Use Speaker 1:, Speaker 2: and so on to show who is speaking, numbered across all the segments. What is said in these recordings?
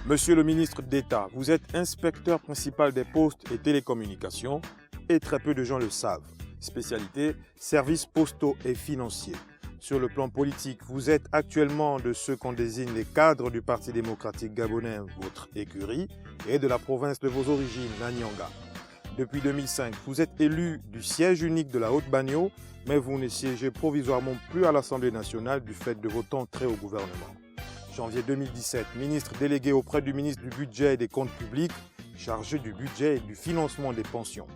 Speaker 1: Monsieur le ministre d'État, vous êtes inspecteur principal des postes et télécommunications et très peu de gens le savent. Spécialité, services postaux et financiers. Sur le plan politique, vous êtes actuellement de ceux qu'on désigne les cadres du Parti démocratique gabonais, votre écurie, et de la province de vos origines, la Nyanga. Depuis 2005, vous êtes élu du siège unique de la Haute-Bagno, mais vous ne siégez provisoirement plus à l'Assemblée nationale du fait de vos entrées au gouvernement. Janvier 2017, ministre délégué auprès du ministre du Budget et des Comptes publics, chargé du budget et du financement des pensions.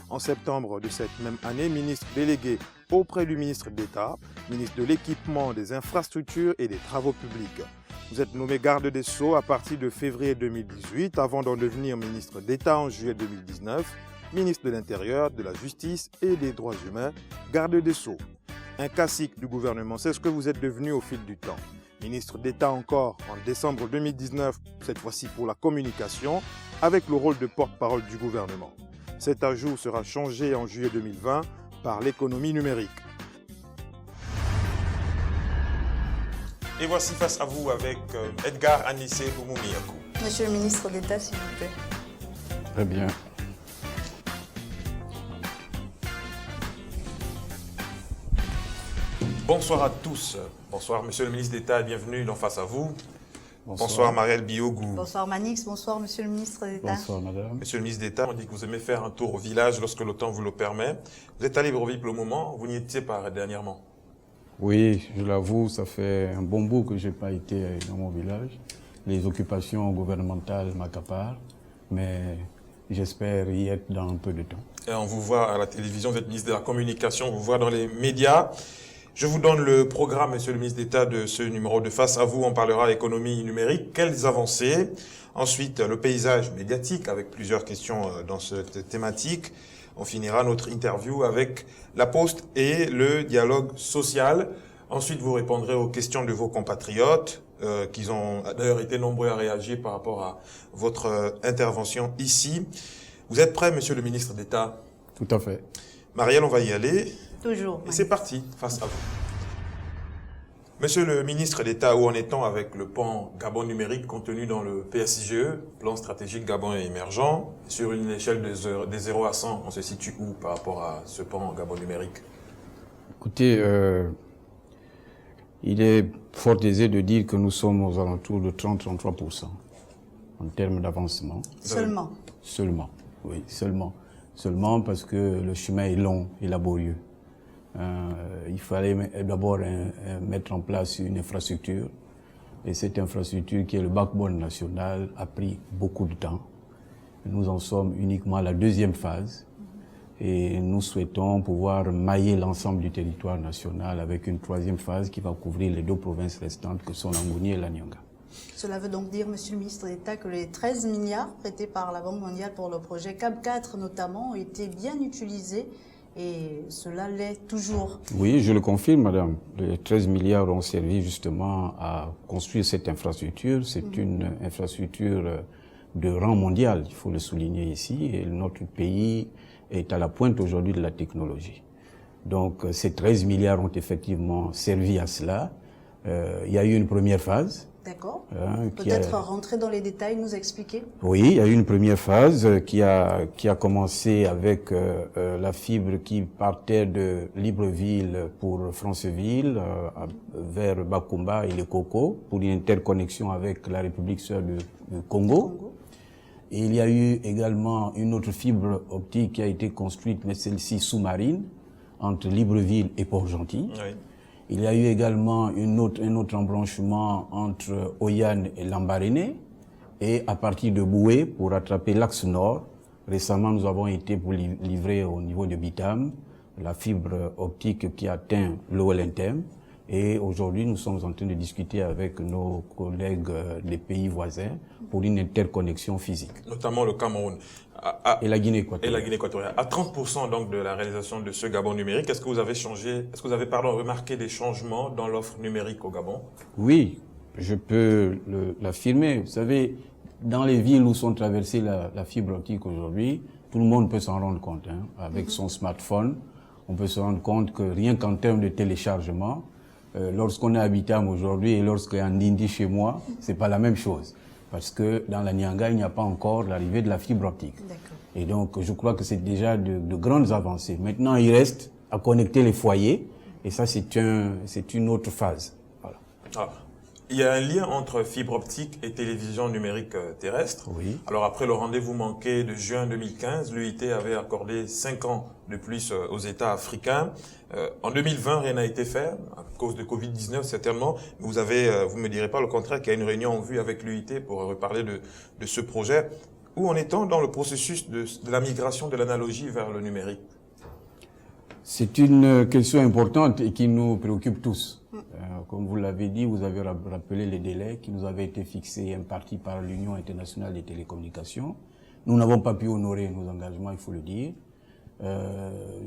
Speaker 1: En septembre de cette même année, ministre délégué auprès du ministre d'État, ministre de l'Équipement, des Infrastructures et des Travaux publics. Vous êtes nommé garde des Sceaux à partir de février 2018, avant d'en devenir ministre d'État en juillet 2019, ministre de l'Intérieur, de la Justice et des Droits humains, garde des Sceaux. Un classique du gouvernement, c'est ce que vous êtes devenu au fil du temps. Ministre d'État encore en décembre 2019, cette fois-ci pour la communication, avec le rôle de porte-parole du gouvernement. Cet ajout sera changé en juillet 2020 par l'économie numérique. Et voici face à vous avec Edgar Anissé Boumoumiakou.
Speaker 2: Monsieur le ministre d'État, s'il vous plaît.
Speaker 3: Très bien.
Speaker 1: Bonsoir à tous. Bonsoir Monsieur le ministre d'État et bienvenue dans Face à vous. Bonsoir Marielle Biogou.
Speaker 2: Bonsoir Manix, bonsoir Monsieur le ministre d'État.
Speaker 3: Bonsoir Madame.
Speaker 1: Monsieur le ministre d'État, on dit que vous aimez faire un tour au village lorsque le temps vous le permet. Vous êtes à Libreville pour le moment, vous n'y étiez pas dernièrement.
Speaker 3: Oui, je l'avoue, ça fait un bon bout que je n'ai pas été dans mon village. Les occupations gouvernementales m'accaparent, mais j'espère y être dans un peu de temps.
Speaker 1: Et on vous voit à la télévision, vous êtes ministre de la Communication, on vous voit dans les médias. Je vous donne le programme, Monsieur le ministre d'État, de ce numéro de Face à vous. On parlera économie numérique, quelles avancées. Ensuite, le paysage médiatique avec plusieurs questions dans cette thématique. On finira notre interview avec la Poste et le dialogue social. Ensuite, vous répondrez aux questions de vos compatriotes qui ont d'ailleurs été nombreux à réagir par rapport à votre intervention ici. Vous êtes prêt, Monsieur le ministre d'État?
Speaker 3: Tout à fait.
Speaker 1: Marielle, on va y aller.
Speaker 2: Toujours.
Speaker 1: Et c'est parti, face à vous. Monsieur le ministre d'État, où en est-on avec le plan Gabon numérique contenu dans le PSIGE, plan stratégique Gabon émergent? Sur une échelle de 0 à 100, on se situe où par rapport à ce plan Gabon numérique?
Speaker 3: Écoutez, il est fort aisé de dire que nous sommes aux alentours de 30-33% en termes d'avancement.
Speaker 2: Seulement.
Speaker 3: Seulement, oui, seulement. Seulement parce que le chemin est long et laborieux. Il fallait d'abord mettre en place une infrastructure. Et cette infrastructure, qui est le backbone national, a pris beaucoup de temps. Nous en sommes uniquement à la deuxième phase. Et nous souhaitons pouvoir mailler l'ensemble du territoire national avec une troisième phase qui va couvrir les deux provinces restantes que sont l'Angouni et la Nyanga.
Speaker 2: Cela veut donc dire, Monsieur le ministre d'État, que les 13 milliards prêtés par la Banque mondiale pour le projet CAP 4 notamment ont été bien utilisés et cela l'est toujours.
Speaker 3: Oui, je le confirme, madame. Les 13 milliards ont servi justement à construire cette infrastructure. C'est une infrastructure de rang mondial, il faut le souligner ici, et notre pays est à la pointe aujourd'hui de la technologie. Donc ces 13 milliards ont effectivement servi à cela. Il y a eu une première phase.
Speaker 2: D'accord. Peut-être rentrer dans les détails, nous expliquer.
Speaker 3: Oui, il y a eu une première phase qui a commencé avec la fibre qui partait de Libreville pour Franceville vers Bakumba et le Koko pour une interconnexion avec la République sœur du Congo. Et il y a eu également une autre fibre optique qui a été construite, mais celle-ci sous-marine, entre Libreville et Port-Gentil. Oui. Il y a eu également un autre embranchement entre Oyane et Lambaréné, et à partir de Boué pour attraper l'axe nord. Récemment, nous avons été pour livrer au niveau de Bitam la fibre optique qui atteint l'OLNTM. Et aujourd'hui, nous sommes en train de discuter avec nos collègues des pays voisins pour une interconnexion physique.
Speaker 1: Notamment le Cameroun.
Speaker 3: Et la Guinée équatoriale.
Speaker 1: Et la Guinée équatoriale. À 30% donc de la réalisation de ce Gabon numérique, est-ce que vous avez remarqué des changements dans l'offre numérique au Gabon?
Speaker 3: Oui, je peux l'affirmer. Vous savez, dans les villes où sont traversées la fibre optique aujourd'hui, tout le monde peut s'en rendre compte. Avec son smartphone, on peut se rendre compte que rien qu'en termes de téléchargement, lorsqu'on est à Bitam aujourd'hui et lorsqu'on est en Indi chez moi, c'est pas la même chose. parce que dans la Nyanga, il n'y a pas encore l'arrivée de la fibre optique. Et donc, je crois que c'est déjà de grandes avancées. Maintenant, il reste à connecter les foyers, et ça, c'est une autre phase. Voilà.
Speaker 1: Ah. Il y a un lien entre fibre optique et télévision numérique terrestre.
Speaker 3: Oui.
Speaker 1: Alors après le rendez-vous manqué de juin 2015, l'UIT avait accordé 5 ans de plus aux États africains. En 2020, rien n'a été fait, à cause de Covid-19 certainement. Vous me direz pas le contraire, qu'il y a une réunion en vue avec l'UIT pour reparler de ce projet. Où en est-on dans le processus de la migration de l'analogie vers le numérique?
Speaker 3: C'est une question importante et qui nous préoccupe tous. Comme vous l'avez dit, vous avez rappelé les délais qui nous avaient été fixés en partie par l'Union internationale des télécommunications. Nous n'avons pas pu honorer nos engagements, il faut le dire.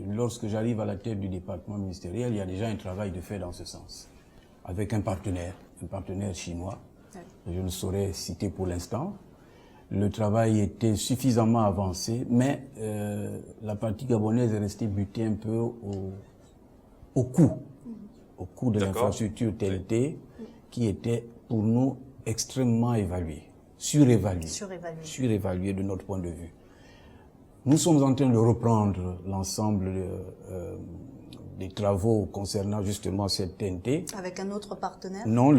Speaker 3: Lorsque j'arrive à la tête du département ministériel, il y a déjà un travail de fait dans ce sens, avec un partenaire chinois. Je ne saurais citer pour l'instant. Le travail était suffisamment avancé, mais la partie gabonaise est restée butée un peu au coût de l'infrastructure TNT, qui était pour nous extrêmement surévalué de notre point de vue. Nous sommes en train de reprendre l'ensemble des travaux concernant justement cette TNT.
Speaker 2: Avec un autre partenaire?
Speaker 3: Non,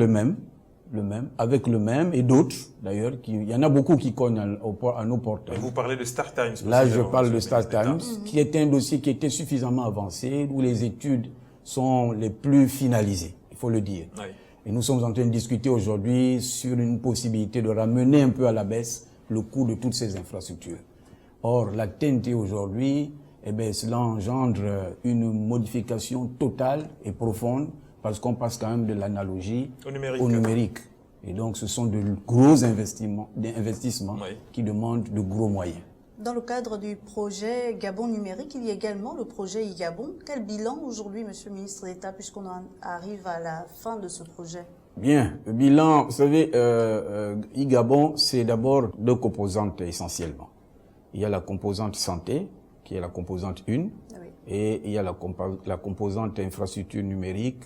Speaker 3: avec le même et d'autres d'ailleurs. Il y en a beaucoup qui cognent à nos portes.
Speaker 1: Vous parlez de Star Times.
Speaker 3: Là, je parle de Star Times, qui était un dossier qui était suffisamment avancé, où les études sont les plus finalisées, il faut le dire. Oui. Et nous sommes en train de discuter aujourd'hui sur une possibilité de ramener un peu à la baisse le coût de toutes ces infrastructures. Or, la TNT aujourd'hui, cela engendre une modification totale et profonde, parce qu'on passe quand même de l'analogie au numérique. Et donc, ce sont de gros investissements oui, qui demandent de gros moyens.
Speaker 2: Dans le cadre du projet Gabon numérique, il y a également le projet e-Gabon. Quel bilan aujourd'hui, Monsieur le ministre d'État, puisqu'on arrive à la fin de ce projet?
Speaker 3: Bien, le bilan, vous savez, e-Gabon, c'est d'abord deux composantes essentiellement. Il y a la composante santé, qui est la composante 1, oui, et il y a la composante infrastructure numérique,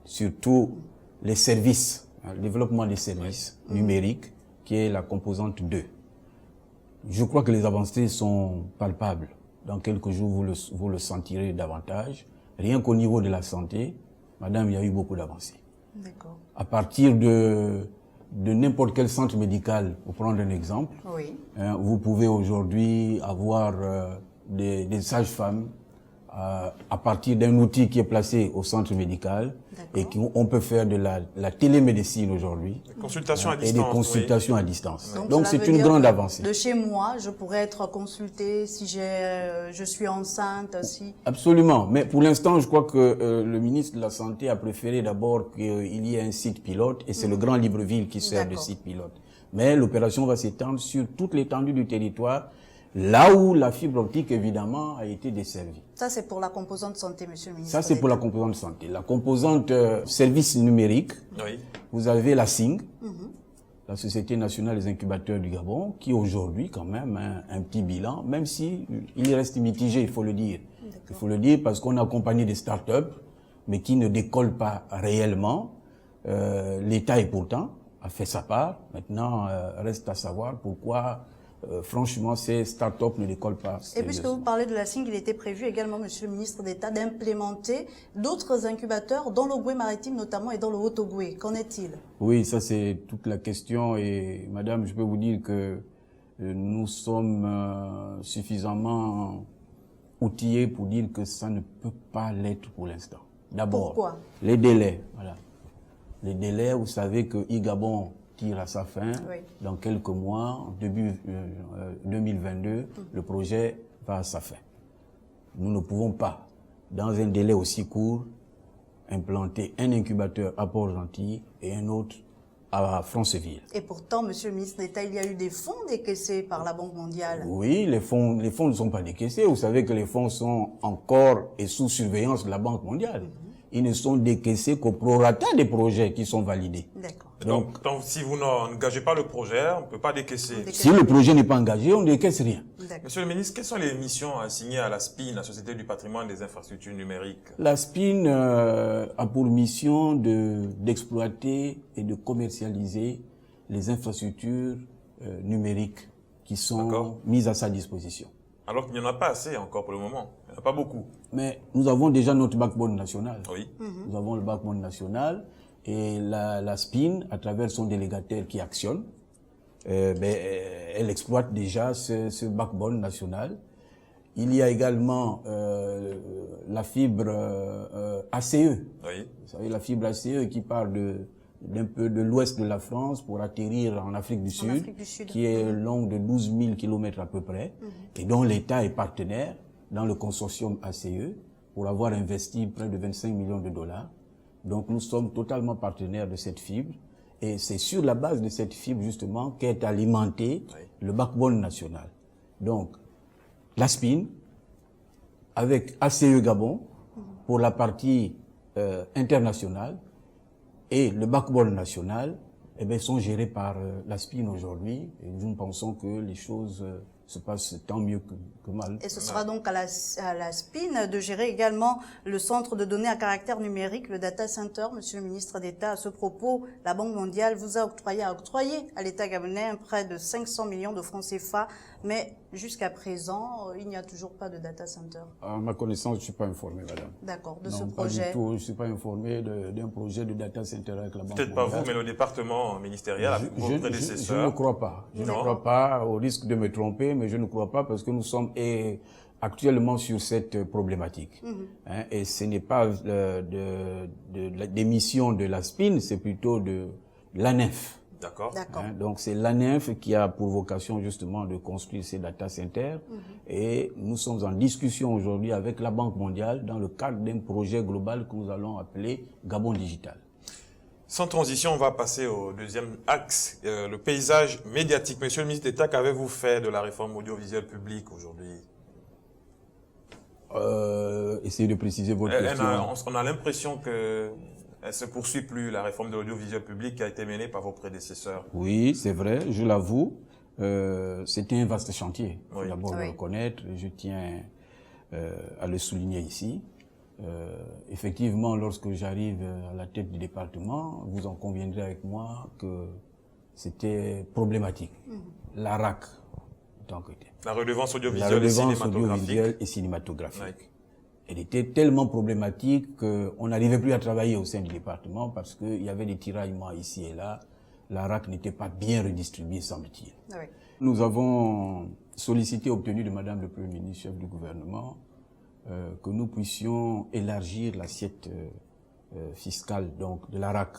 Speaker 3: surtout les services, le développement des services numériques, qui est la composante 2. Je crois que les avancées sont palpables. Dans quelques jours, vous le sentirez davantage. Rien qu'au niveau de la santé, madame, il y a eu beaucoup d'avancées.
Speaker 2: D'accord.
Speaker 3: À partir de n'importe quel centre médical, pour prendre un exemple,
Speaker 2: oui,
Speaker 3: vous pouvez aujourd'hui avoir des sages-femmes à partir d'un outil qui est placé au centre médical et qu'on peut faire de la télémédecine aujourd'hui.
Speaker 1: Consultation à distance.
Speaker 3: Et des consultations à distance. Donc c'est une grande avancée.
Speaker 2: De chez moi, je pourrais être consultée si je suis enceinte. Si...
Speaker 3: Absolument. Mais pour l'instant, je crois que le ministre de la Santé a préféré d'abord qu'il y ait un site pilote et c'est le Grand Libreville qui sert de site pilote. Mais l'opération va s'étendre sur toute l'étendue du territoire, là où la fibre optique, évidemment, a été desservie.
Speaker 2: Ça, c'est pour la composante santé, Monsieur le ministre.
Speaker 3: Ça, c'est pour la composante santé. La composante service numérique, oui, vous avez la SING, la Société nationale des incubateurs du Gabon, qui aujourd'hui, quand même, a un petit bilan, même si il reste mitigé, il faut le dire. Il faut le dire parce qu'on a accompagné des start-up, mais qui ne décollent pas réellement. L'État, pourtant, a fait sa part. Maintenant, reste à savoir pourquoi... franchement, ces start-up ne décollent pas.
Speaker 2: Et puisque vous parlez de la SING, il était prévu également, Monsieur le ministre d'État, d'implémenter d'autres incubateurs dans l'Ogooué maritime notamment et dans le Haut-Ogooué. Qu'en est-il? Oui,
Speaker 3: ça c'est toute la question et madame, je peux vous dire que nous sommes suffisamment outillés pour dire que ça ne peut pas l'être pour l'instant. D'abord,
Speaker 2: pourquoi?
Speaker 3: Les délais. Voilà. Les délais, vous savez que e-Gabon tire à sa fin. Oui. Dans quelques mois, en début 2022, le projet va à sa fin. Nous ne pouvons pas, dans un délai aussi court, implanter un incubateur à Port-Gentil et un autre à Franceville.
Speaker 2: Et pourtant, Monsieur le ministre d'État, il y a eu des fonds décaissés par la Banque mondiale.
Speaker 3: Oui, les fonds ne sont pas décaissés. Vous savez que les fonds sont encore et sous surveillance de la Banque mondiale. Ils ne sont décaissés qu'au prorata des projets qui sont validés.
Speaker 2: D'accord.
Speaker 1: Donc, si vous n'engagez pas le projet, on ne peut pas décaisser.
Speaker 3: Si le projet n'est pas engagé, on ne décaisse rien.
Speaker 1: Monsieur le ministre, quelles sont les missions assignées à la SPIN, la Société du patrimoine des infrastructures numériques?
Speaker 3: La SPIN a pour mission d'exploiter et de commercialiser les infrastructures numériques qui sont
Speaker 1: D'accord.
Speaker 3: mises à sa disposition.
Speaker 1: Alors qu'il n'y en a pas assez encore pour le moment. Il n'y en a pas beaucoup.
Speaker 3: Mais nous avons déjà notre backbone national.
Speaker 1: Oui.
Speaker 3: Nous avons le backbone national et la SPIN, à travers son délégataire qui actionne, elle exploite déjà ce backbone national. Il y a également la fibre ACE.
Speaker 1: Oui.
Speaker 3: Vous savez, la fibre ACE qui part d'un peu de l'ouest de la France pour atterrir en Afrique du Sud, qui est longue de 12 000 km à peu près, et dont l'État est partenaire dans le consortium ACE pour avoir investi près de 25 millions de dollars. Donc nous sommes totalement partenaires de cette fibre, et c'est sur la base de cette fibre justement qu'est alimenté le backbone national. Donc la SPIN, avec ACE Gabon, pour la partie internationale, et le backbone national, sont gérés par la SPIN aujourd'hui. Et nous pensons que les choses se passent tant mieux que mal.
Speaker 2: Et ce sera donc à la SPIN de gérer également le centre de données à caractère numérique, le data center. Monsieur le ministre d'État, à ce propos, la Banque mondiale vous a octroyé à l'État gabonais un prêt de 500 millions de francs CFA. Mais jusqu'à présent, il n'y a toujours pas de data center.
Speaker 3: À ma connaissance, je ne suis pas informé, madame.
Speaker 2: D'accord, de
Speaker 3: non,
Speaker 2: ce
Speaker 3: pas
Speaker 2: projet.
Speaker 3: Du tout, je ne suis pas informé d'un projet de data center avec la Banque mondiale.
Speaker 1: Peut-être pas vous, mais le département ministériel avec vos prédécesseurs.
Speaker 3: Je ne crois pas. Je ne crois pas, au risque de me tromper, mais je ne crois pas parce que nous sommes actuellement sur cette problématique. Et ce n'est pas des missions de la SPIN, c'est plutôt de l'ANEF.
Speaker 1: D'accord.
Speaker 3: Donc c'est l'ANEF qui a pour vocation justement de construire ces data centers et nous sommes en discussion aujourd'hui avec la Banque mondiale dans le cadre d'un projet global que nous allons appeler Gabon Digital.
Speaker 1: Sans transition, on va passer au deuxième axe, le paysage médiatique. Monsieur le ministre d'État, qu'avez-vous fait de la réforme audiovisuelle publique aujourd'hui?
Speaker 3: Essayez de préciser votre question.
Speaker 1: On a l'impression que elle se poursuit plus, la réforme de l'audiovisuel public qui a été menée par vos prédécesseurs.
Speaker 3: Oui, c'est vrai, je l'avoue. C'était un vaste chantier. Il faut d'abord le reconnaître. Je tiens à le souligner ici. Effectivement, lorsque j'arrive à la tête du département, vous en conviendrez avec moi que c'était problématique. La RAC, en tant que telle.
Speaker 1: La redevance audiovisuelle
Speaker 3: et cinématographique. Oui. Elle était tellement problématique qu'on n'arrivait plus à travailler au sein du département parce qu'il y avait des tiraillements ici et là. La RAC n'était pas bien redistribuée, semble-t-il. Oui. Nous avons sollicité, obtenu de Madame le Premier ministre, chef du gouvernement, que nous puissions élargir l'assiette fiscale donc, de la RAC.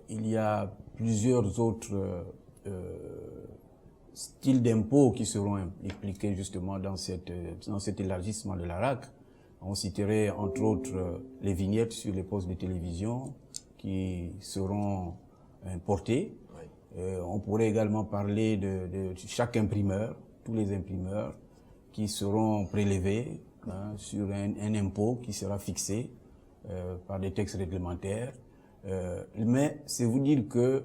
Speaker 3: Il y a plusieurs autres styles d'impôts qui seront impliqués justement dans cet élargissement de la RAC. On citerait entre autres les vignettes sur les postes de télévision qui seront importées. Oui. On pourrait également parler de chaque imprimeur, tous les imprimeurs qui seront prélevés sur un impôt qui sera fixé par des textes réglementaires. Mais c'est vous dire que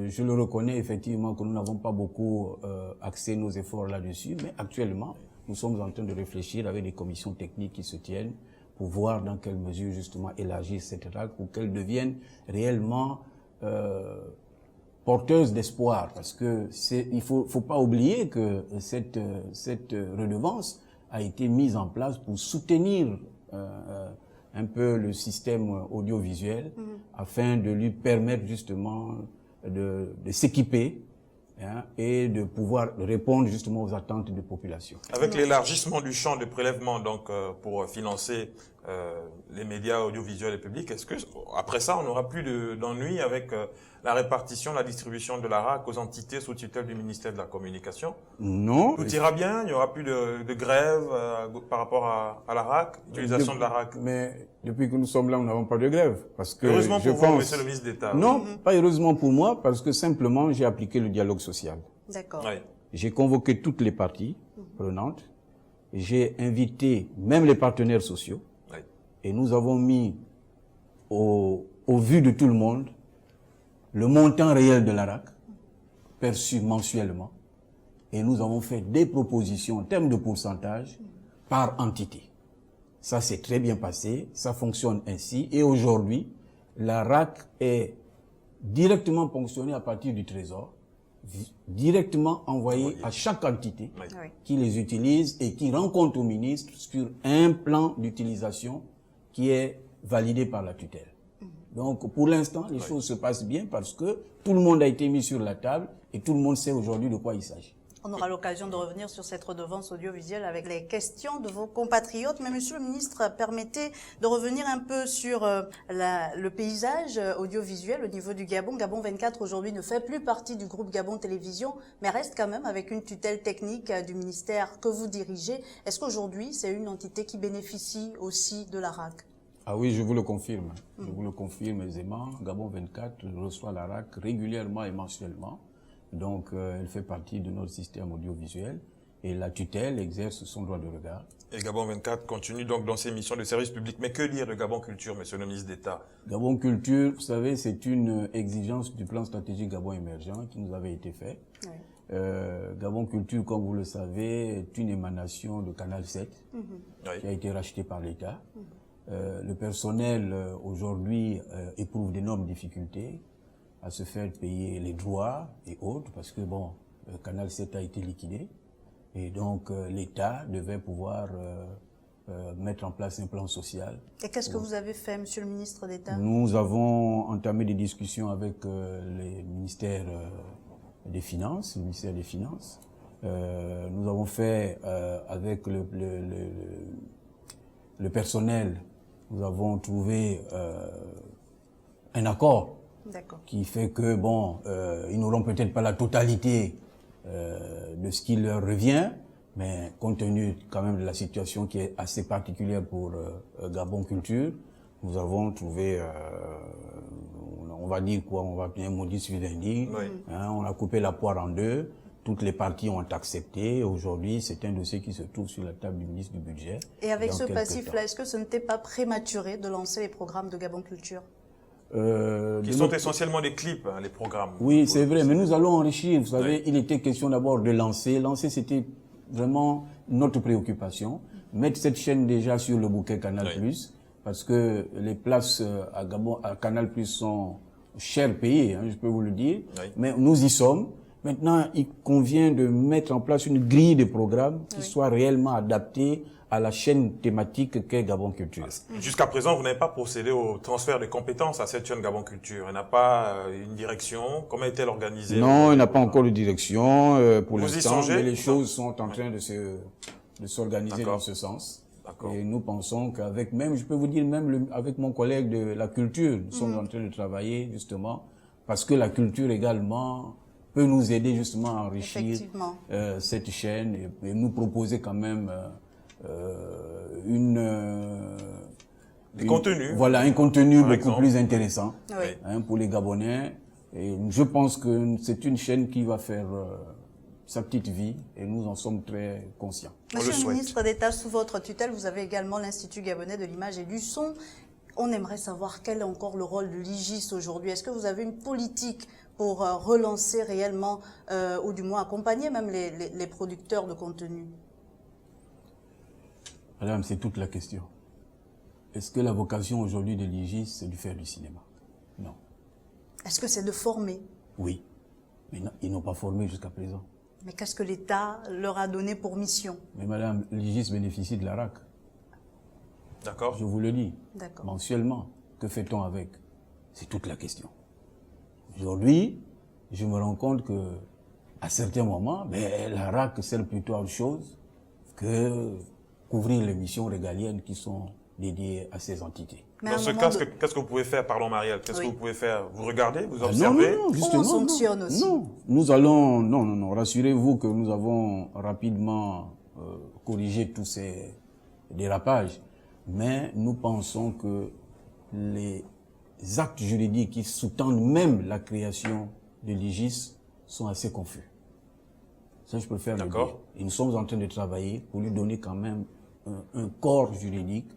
Speaker 3: je le reconnais effectivement que nous n'avons pas beaucoup axé nos efforts là-dessus, mais actuellement, nous sommes en train de réfléchir avec des commissions techniques qui se tiennent pour voir dans quelle mesure justement élargir cette RAC pour qu'elle devienne réellement porteuse d'espoir. Parce que il faut pas oublier que cette redevance a été mise en place pour soutenir un peu le système audiovisuel afin de lui permettre justement de s'équiper et de pouvoir répondre justement aux attentes des populations.
Speaker 1: Avec l'élargissement du champ de prélèvement donc pour financer les médias audiovisuels et publics, est-ce que après ça on n'aura plus d'ennuis avec la répartition, la distribution de la RAC aux entités sous tutelle du ministère de la Communication?
Speaker 3: Non.
Speaker 1: Tout ira bien, il n'y aura plus de grève par rapport à la RAC, l'utilisation de la RAC.
Speaker 3: Mais depuis que nous sommes là, nous n'avons pas de grève. Parce que
Speaker 1: heureusement pour vous, monsieur le ministre d'État.
Speaker 3: Non, pas heureusement pour moi, parce que simplement j'ai appliqué le dialogue social.
Speaker 2: D'accord.
Speaker 1: Oui.
Speaker 3: J'ai convoqué toutes les parties prenantes, j'ai invité même les partenaires sociaux, et nous avons mis au vu de tout le monde le montant réel de la RAC, perçu mensuellement, et nous avons fait des propositions en termes de pourcentage par entité. Ça s'est très bien passé, ça fonctionne ainsi, et aujourd'hui, la RAC est directement ponctionnés à partir du Trésor, directement envoyés à chaque entité qui les utilise et qui rend compte au ministre sur un plan d'utilisation qui est validé par la tutelle. Donc, pour l'instant, les choses se passent bien parce que tout le monde a été mis sur la table et tout le monde sait aujourd'hui de quoi il s'agit.
Speaker 2: On aura l'occasion de revenir sur cette redevance audiovisuelle avec les questions de vos compatriotes. Mais Monsieur le ministre, permettez de revenir un peu sur le paysage audiovisuel au niveau du Gabon. Gabon 24 aujourd'hui ne fait plus partie du groupe Gabon Télévision, mais reste quand même avec une tutelle technique du ministère que vous dirigez. Est-ce qu'aujourd'hui, c'est une entité qui bénéficie aussi de la RAC?
Speaker 3: Ah oui, je vous le confirme. Je vous le confirme aisément. Gabon 24 reçoit la RAC régulièrement et mensuellement. Donc, elle fait partie de notre système audiovisuel et la tutelle exerce son droit de regard.
Speaker 1: Et Gabon 24 continue donc dans ses missions de service public. Mais que dire de Gabon Culture, monsieur le ministre d'État?
Speaker 3: Gabon Culture, vous savez, c'est une exigence du plan stratégique Gabon émergent qui nous avait été fait. Oui. Gabon Culture, comme vous le savez, est une émanation de Canal 7 qui a été racheté par l'État. Le personnel, aujourd'hui, éprouve d'énormes difficultés à se faire payer les droits et autres, parce que bon, Canal 7 a été liquidé, et donc l'État devait pouvoir mettre en place un plan social.
Speaker 2: Et qu'est-ce que vous avez fait, monsieur le ministre d'État?
Speaker 3: Nous avons entamé des discussions avec les ministères des Finances, le ministère des Finances. Nous avons fait avec le personnel, nous avons trouvé un accord qui fait que, bon, ils n'auront peut-être pas la totalité de ce qui leur revient, mais compte tenu quand même de la situation qui est assez particulière pour Gabon Culture, nous avons trouvé, on va dire quoi, on va bien modus vivendi, on a coupé la poire en deux, toutes les parties ont accepté. Aujourd'hui, c'est un dossier qui se trouve sur la table du ministre du Budget.
Speaker 2: Et avec ce passif-là, est-ce que ce n'était pas prématuré de lancer les programmes de Gabon Culture?
Speaker 1: Qui sont essentiellement des clips, hein, les programmes.
Speaker 3: Oui, c'est vrai, mais nous allons enrichir. Vous savez, il était question d'abord de lancer. Lancer, c'était vraiment notre préoccupation. Mettre cette chaîne déjà sur le bouquet Canal+, parce que les places à Gabon, à Canal+, sont chères payées, hein, je peux vous le dire. Mais nous y sommes. Maintenant, il convient de mettre en place une grille de programmes qui soit réellement adaptée à la chaîne thématique qu'est Gabon Culture.
Speaker 1: Jusqu'à présent, vous n'avez pas procédé au transfert de compétences à cette chaîne Gabon Culture. Elle n'a pas une direction. Comment est-elle organisée?
Speaker 3: Non, elle n'a pas encore de direction pour l'instant, mais les choses sont en train de s'organiser dans ce sens. Et nous pensons qu'avec même, je peux vous dire, même avec mon collègue de la culture, nous sommes en train de travailler justement, parce que la culture également peut nous aider justement à enrichir cette chaîne et nous proposer quand même
Speaker 1: contenus.
Speaker 3: Voilà, un contenu beaucoup plus intéressant pour les Gabonais. Et je pense que c'est une chaîne qui va faire sa petite vie et nous en sommes très conscients.
Speaker 2: Monsieur le ministre d'État, sous votre tutelle, vous avez également l'Institut gabonais de l'image et du son. On aimerait savoir quel est encore le rôle de l'IGIS aujourd'hui. Est-ce que vous avez une politique pour relancer réellement, ou du moins accompagner même les producteurs de contenu?
Speaker 3: Madame, c'est toute la question. Est-ce que la vocation aujourd'hui de l'IGIS, c'est de faire du cinéma? Non.
Speaker 2: Est-ce que c'est de former?
Speaker 3: Oui. Mais non, ils n'ont pas formé jusqu'à présent.
Speaker 2: Mais qu'est-ce que l'État leur a donné pour mission?
Speaker 3: Mais madame, l'IGIS bénéficie de la RAC.
Speaker 1: D'accord.
Speaker 3: Je vous le dis.
Speaker 2: D'accord.
Speaker 3: Mensuellement. Que fait-on avec? C'est toute la question. Aujourd'hui, je me rends compte que, à certains moments, la RAC sert plutôt à autre chose que couvrir les missions régaliennes qui sont dédiées à ces entités.
Speaker 1: Dans ce cas, qu'est-ce que vous pouvez faire, pardon Marielle, qu'est-ce que vous pouvez faire? Vous regardez, vous observez?
Speaker 3: Non, justement.
Speaker 2: On sanctionne aussi.
Speaker 3: Non, nous allons, non, rassurez-vous que nous avons rapidement corrigé tous ces dérapages, mais nous pensons que les actes juridiques qui sous-tendent même la création de l'IGIS sont assez confus. Ça, je préfère le dire. Et nous sommes en train de travailler pour lui donner quand même un corps juridique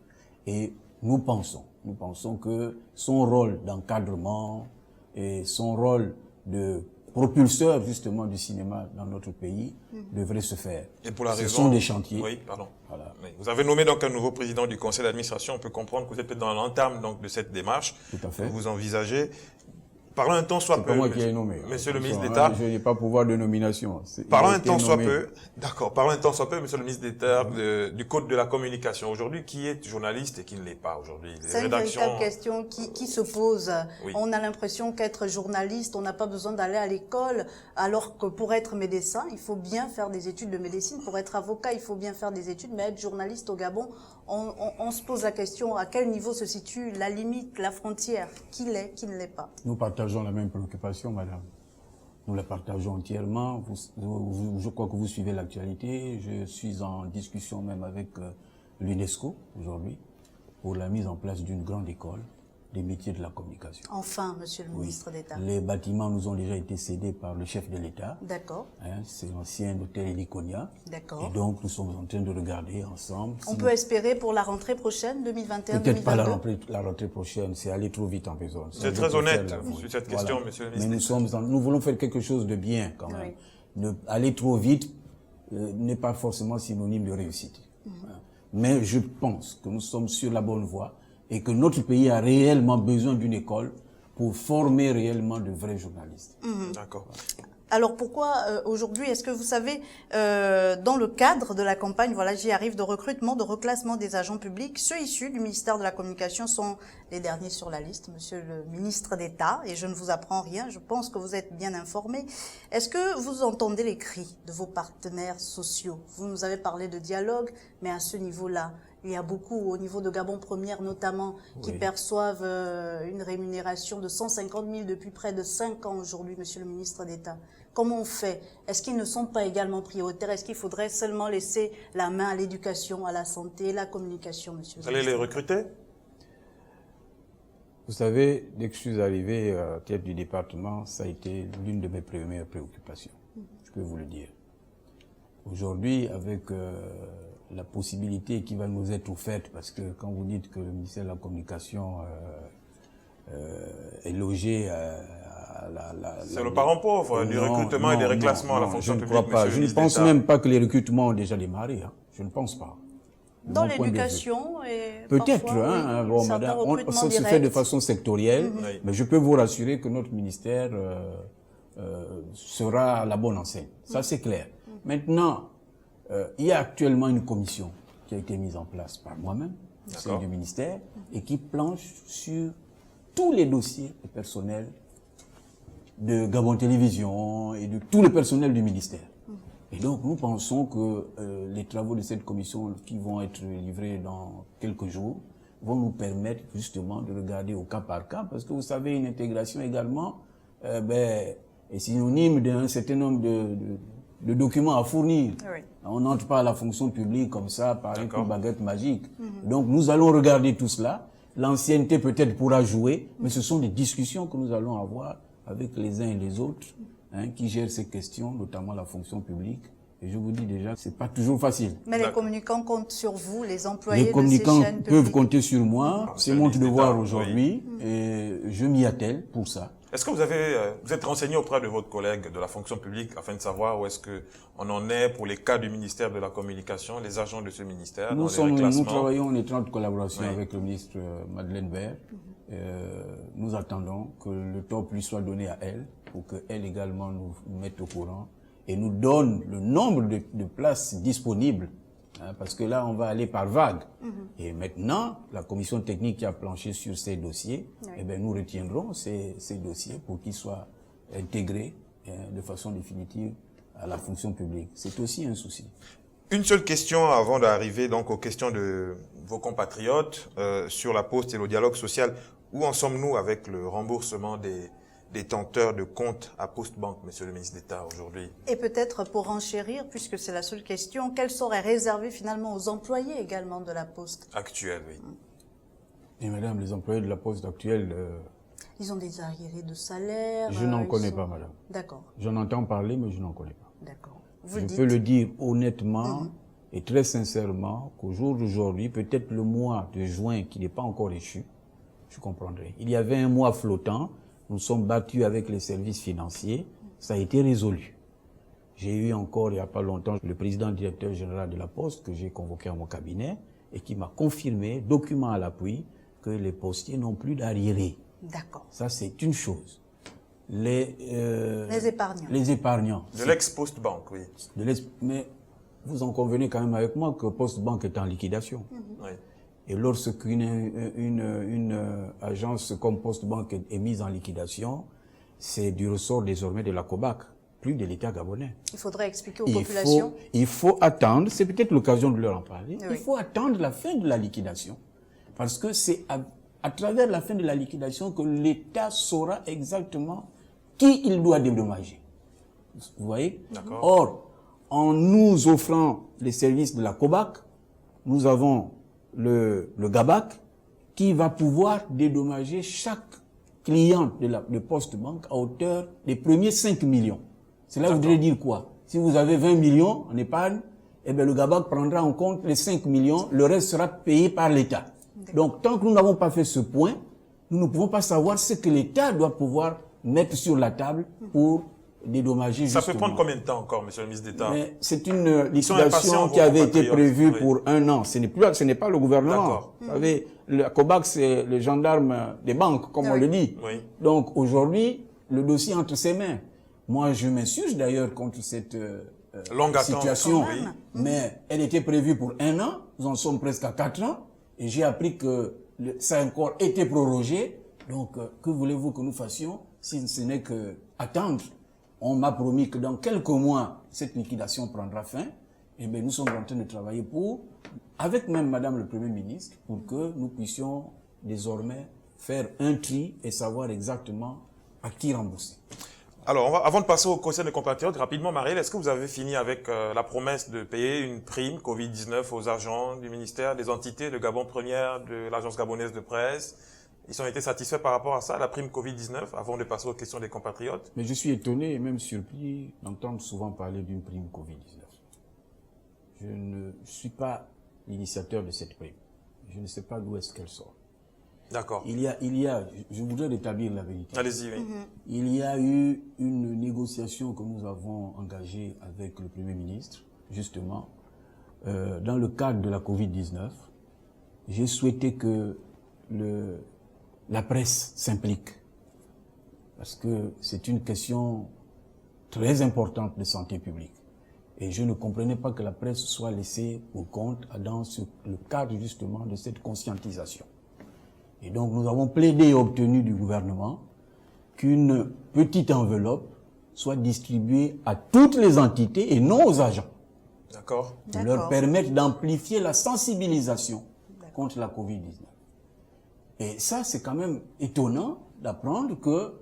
Speaker 3: et nous pensons que son rôle d'encadrement et son rôle de propulseur justement du cinéma dans notre pays devrait se faire.
Speaker 1: Et pour la
Speaker 3: Ce
Speaker 1: raison...
Speaker 3: sont des chantiers.
Speaker 1: Oui, pardon.
Speaker 3: Voilà.
Speaker 1: Vous avez nommé donc un nouveau président du conseil d'administration. On peut comprendre que vous êtes dans l'entame donc de cette démarche.
Speaker 3: Tout à fait.
Speaker 1: Que vous envisagez. Parlons un temps soit peu.
Speaker 3: C'est pas moi qui ai nommé.
Speaker 1: Monsieur le ministre d'État.
Speaker 3: Je n'ai pas pouvoir de nomination.
Speaker 1: Parlons un temps soit peu. D'accord. Parlons un temps soit peu, monsieur le ministre d'État, du Code de la communication. Aujourd'hui, qui est journaliste et qui ne l'est pas aujourd'hui?
Speaker 2: C'est une véritable question qui se pose.
Speaker 1: Oui.
Speaker 2: On a l'impression qu'être journaliste, on n'a pas besoin d'aller à l'école, alors que pour être médecin, il faut bien faire des études de médecine. Pour être avocat, il faut bien faire des études. Mais être journaliste au Gabon, on se pose la question à quel niveau se situe la limite, la frontière, qui l'est, qui ne l'est pas.
Speaker 3: Nous partageons la même préoccupation, madame. Nous la partageons entièrement. Je crois que vous suivez l'actualité. Je suis en discussion même avec l'UNESCO aujourd'hui pour la mise en place d'une grande école des métiers de la communication.
Speaker 2: Enfin, monsieur le ministre d'État.
Speaker 3: Les bâtiments nous ont déjà été cédés par le chef de l'État.
Speaker 2: D'accord.
Speaker 3: C'est l'ancien hôtel Eliconia.
Speaker 2: D'accord.
Speaker 3: Et donc, nous sommes en train de regarder ensemble.
Speaker 2: On peut espérer pour la rentrée prochaine, 2021-2022?
Speaker 3: Peut-être pas la rentrée prochaine, c'est aller trop vite en besogne.
Speaker 1: Vous êtes très honnête sur cette question,
Speaker 3: voilà.
Speaker 1: monsieur le ministre.
Speaker 3: Mais nous voulons faire quelque chose de bien quand même. Oui. Aller trop vite n'est pas forcément synonyme de réussite. Mais je pense que nous sommes sur la bonne voie et que notre pays a réellement besoin d'une école pour former réellement de vrais journalistes.
Speaker 1: D'accord.
Speaker 2: Alors pourquoi aujourd'hui, est-ce que vous savez, dans le cadre de la campagne, voilà, j'y arrive, de recrutement, de reclassement des agents publics, ceux issus du ministère de la Communication sont les derniers sur la liste, monsieur le ministre d'État, et je ne vous apprends rien, je pense que vous êtes bien informé. Est-ce que vous entendez les cris de vos partenaires sociaux? Vous nous avez parlé de dialogue, mais à ce niveau-là, il y a beaucoup, au niveau de Gabon Première notamment, qui perçoivent une rémunération de 150 000 depuis près de 5 ans aujourd'hui, monsieur le ministre d'État. Comment on fait? Est-ce qu'ils ne sont pas également prioritaires? Est-ce qu'il faudrait seulement laisser la main à l'éducation, à la santé, la communication, monsieur?
Speaker 1: Vous allez les recruter?
Speaker 3: Vous savez, dès que je suis arrivé à la tête du département, ça a été l'une de mes premières préoccupations. Je peux vous le dire. Aujourd'hui, avec la possibilité qui va nous être offerte, parce que quand vous dites que le ministère de la Communication est logé
Speaker 1: c'est le parent pauvre du recrutement et des reclassements à la fonction publique.
Speaker 3: Je ne pense même pas que les recrutements ont déjà démarré. Je ne pense pas.
Speaker 2: Dans l'éducation et
Speaker 3: peut-être,
Speaker 2: parfois,
Speaker 3: bon, madame, ça se fait de façon sectorielle, mais je peux vous rassurer que notre ministère sera à la bonne enseigne. Ça, c'est clair. Maintenant, il y a actuellement une commission qui a été mise en place par moi-même, celle du ministère, et qui planche sur tous les dossiers personnels de Gabon Télévision et de tout le personnel du ministère. Et donc, nous pensons que les travaux de cette commission qui vont être livrés dans quelques jours vont nous permettre justement de regarder au cas par cas, parce que vous savez, une intégration également est synonyme d'un certain nombre de documents à fournir. Oui. On n'entre pas à la fonction publique comme ça par une baguette magique. Donc, nous allons regarder tout cela. L'ancienneté peut-être pourra jouer, mais ce sont des discussions que nous allons avoir avec les uns et les autres qui gèrent ces questions, notamment la fonction publique. Et je vous dis déjà, c'est pas toujours facile.
Speaker 2: Mais les communicants comptent sur vous, les employés de ces chaînes
Speaker 3: publiques. Les communicants peuvent compter sur moi. C'est mon devoir aujourd'hui et je m'y attelle pour ça.
Speaker 1: Est-ce que vous êtes renseigné auprès de votre collègue de la fonction publique afin de savoir où est-ce qu'on en est pour les cas du ministère de la Communication, les agents de ce ministère?
Speaker 3: Nous travaillons en étroite collaboration avec le ministre Madeleine Vert. Nous attendons que le top lui soit donné à elle pour qu'elle également nous mette au courant et nous donne le nombre de places disponibles. Parce que là, on va aller par vague. Et maintenant, la commission technique qui a planché sur ces dossiers, nous retiendrons ces dossiers pour qu'ils soient intégrés de façon définitive à la fonction publique. C'est aussi un souci.
Speaker 1: Une seule question avant d'arriver donc aux questions de vos compatriotes sur la Poste et le dialogue social. Où en sommes-nous avec le remboursement des détenteurs de comptes à Poste Banque, monsieur le ministre d'État, aujourd'hui?
Speaker 2: Et peut-être pour enchérir, puisque c'est la seule question, quelle serait réservée finalement aux employés également de la Poste?
Speaker 1: Actuelle, oui.
Speaker 3: Et madame, les employés de la Poste actuelle...
Speaker 2: ils ont des arriérés de salaire?
Speaker 3: Je n'en connais pas, madame.
Speaker 2: D'accord.
Speaker 3: J'en entends parler, mais je n'en connais pas.
Speaker 2: D'accord.
Speaker 3: Je peux le dire honnêtement et très sincèrement qu'au jour d'aujourd'hui, peut-être le mois de juin qui n'est pas encore échu, je comprendrai. Il y avait un mois flottant, nous sommes battus avec les services financiers, ça a été résolu. J'ai eu encore il n'y a pas longtemps le président directeur général de la Poste que j'ai convoqué à mon cabinet et qui m'a confirmé, document à l'appui, que les postiers n'ont plus d'arriérés.
Speaker 2: D'accord.
Speaker 3: Ça, c'est une chose. les
Speaker 2: épargnants.
Speaker 3: Les épargnants.
Speaker 1: De l'ex-Post-Banque, oui.
Speaker 3: Mais vous en convenez quand même avec moi que Post-Banque est en liquidation.
Speaker 1: Oui.
Speaker 3: Et lorsqu'une agence comme Post-Banque est mise en liquidation, c'est du ressort désormais de la COBAC, plus de l'État gabonais.
Speaker 2: Il faudrait expliquer aux populations.
Speaker 3: Il faut attendre, c'est peut-être l'occasion de leur en parler,
Speaker 2: Oui.
Speaker 3: il faut attendre la fin de la liquidation. Parce que c'est à travers la fin de la liquidation que l'État saura exactement qui il doit dédommager. Vous voyez?
Speaker 1: D'accord.
Speaker 3: Or, en nous offrant les services de la COBAC, nous avons le GABAC qui va pouvoir dédommager chaque client de Post-Banque à hauteur des premiers 5 millions. Cela voudrait dire quoi? Si vous avez 20 millions en épargne, eh bien le GABAC prendra en compte les 5 millions, le reste sera payé par l'État. Donc tant que nous n'avons pas fait ce point, nous ne pouvons pas savoir ce que l'État doit pouvoir mettre sur la table pour dédommager justement.
Speaker 1: Ça peut prendre combien de temps encore, monsieur le ministre d'État?
Speaker 3: C'est une liquidation qui avait été prévue pour 1 an. Ce n'est pas le gouvernement. Vous savez, la COBAC, c'est le gendarme des banques, comme on le dit.
Speaker 1: Oui.
Speaker 3: Donc aujourd'hui, le dossier est entre ses mains. Moi, je m'insurge d'ailleurs contre cette
Speaker 1: longue
Speaker 3: situation.
Speaker 1: Attente, oui.
Speaker 3: Mais elle était prévue pour 1 an. Nous en sommes presque à 4 ans. Et j'ai appris que ça a encore été prorogé. Donc, que voulez-vous que nous fassions si ce n'est que attendre? On m'a promis que dans quelques mois, cette liquidation prendra fin. Et bien, nous sommes en train de travailler avec même Madame le Premier ministre, pour que nous puissions désormais faire un tri et savoir exactement à qui rembourser.
Speaker 1: Alors, avant de passer au conseil des compatriotes, rapidement, Marielle, est-ce que vous avez fini avec la promesse de payer une prime Covid-19 aux agents du ministère, des entités de Gabon Première, de l'Agence gabonaise de presse? Ils ont été satisfaits par rapport à ça, la prime Covid-19, avant de passer aux questions des compatriotes?
Speaker 3: Mais je suis étonné et même surpris d'entendre souvent parler d'une prime Covid-19. Je ne suis pas l'initiateur de cette prime. Je ne sais pas d'où est-ce qu'elle sort.
Speaker 1: D'accord.
Speaker 3: Je voudrais rétablir la vérité.
Speaker 1: Allez-y, oui.
Speaker 3: Il y a eu une négociation que nous avons engagée avec le Premier ministre, justement, dans le cadre de la Covid-19. J'ai souhaité que la presse s'implique, parce que c'est une question très importante de santé publique. Et je ne comprenais pas que la presse soit laissée pour compte dans le cadre justement de cette conscientisation. Et donc nous avons plaidé et obtenu du gouvernement qu'une petite enveloppe soit distribuée à toutes les entités et non aux agents.
Speaker 1: D'accord.
Speaker 3: Pour leur permettre d'amplifier la sensibilisation contre la Covid-19. Et ça, c'est quand même étonnant d'apprendre que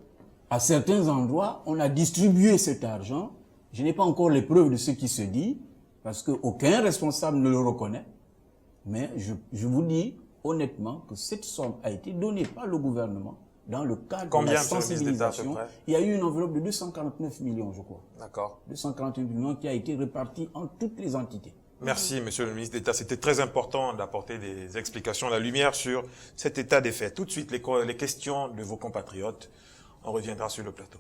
Speaker 3: à certains endroits, on a distribué cet argent. Je n'ai pas encore les preuves de ce qui se dit, parce qu'aucun responsable ne le reconnaît. Mais je vous dis honnêtement que cette somme a été donnée par le gouvernement dans le cadre de la sensibilisation. Il y a eu une enveloppe de 249 millions, je crois.
Speaker 1: D'accord.
Speaker 3: 249 millions qui a été répartie en toutes les entités.
Speaker 1: Merci, monsieur le ministre d'État. C'était très important d'apporter des explications, la lumière sur cet état des faits. Tout de suite, les questions de vos compatriotes. On reviendra sur le plateau.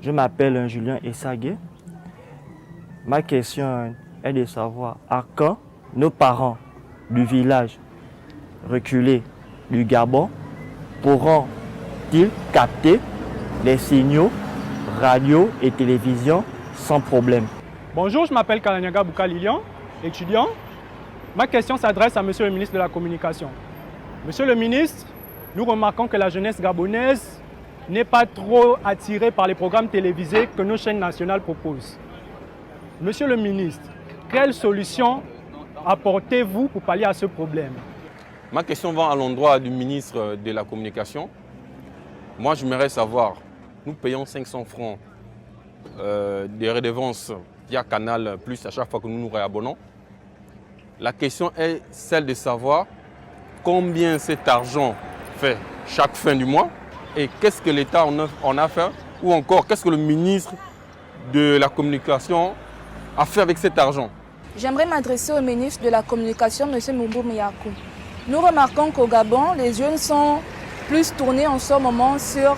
Speaker 4: Je m'appelle Julien Essagué. Ma question est de savoir à quand nos parents du village reculé du Gabon pourront-ils capter les signaux radio et télévision sans problème?
Speaker 5: Bonjour, je m'appelle Kalanyaga Bouka Lilian, étudiant. Ma question s'adresse à Monsieur le ministre de la Communication. Monsieur le ministre, nous remarquons que la jeunesse gabonaise n'est pas trop attirée par les programmes télévisés que nos chaînes nationales proposent. Monsieur le ministre, quelle solution apportez-vous pour pallier à ce problème?
Speaker 6: Ma question va à l'endroit du ministre de la Communication. Moi, j'aimerais savoir, nous payons 500 francs de redevance via Canal Plus à chaque fois que nous nous réabonnons. La question est celle de savoir combien cet argent fait chaque fin du mois et qu'est-ce que l'État en a fait ou encore qu'est-ce que le ministre de la Communication a fait avec cet argent.
Speaker 7: J'aimerais m'adresser au ministre de la Communication, M. Moumbo Miyakou. Nous remarquons qu'au Gabon, les jeunes sont plus tournés en ce moment sur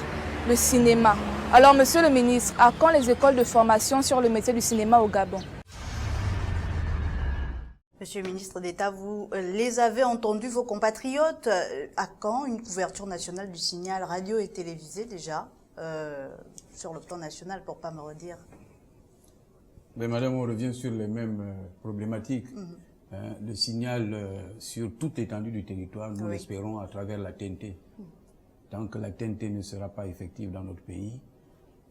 Speaker 7: le cinéma. Alors, monsieur le ministre, à quand les écoles de formation sur le métier du cinéma au Gabon?
Speaker 2: Monsieur le ministre d'État, vous les avez entendus, vos compatriotes. À quand une couverture nationale du signal radio et télévisé déjà, sur le plan national, pour ne pas me redire?
Speaker 3: Mais madame, on revient sur les mêmes problématiques. Le signal sur toute l'étendue du territoire, nous l'espérons à travers la TNT. Tant que la TNT ne sera pas effective dans notre pays,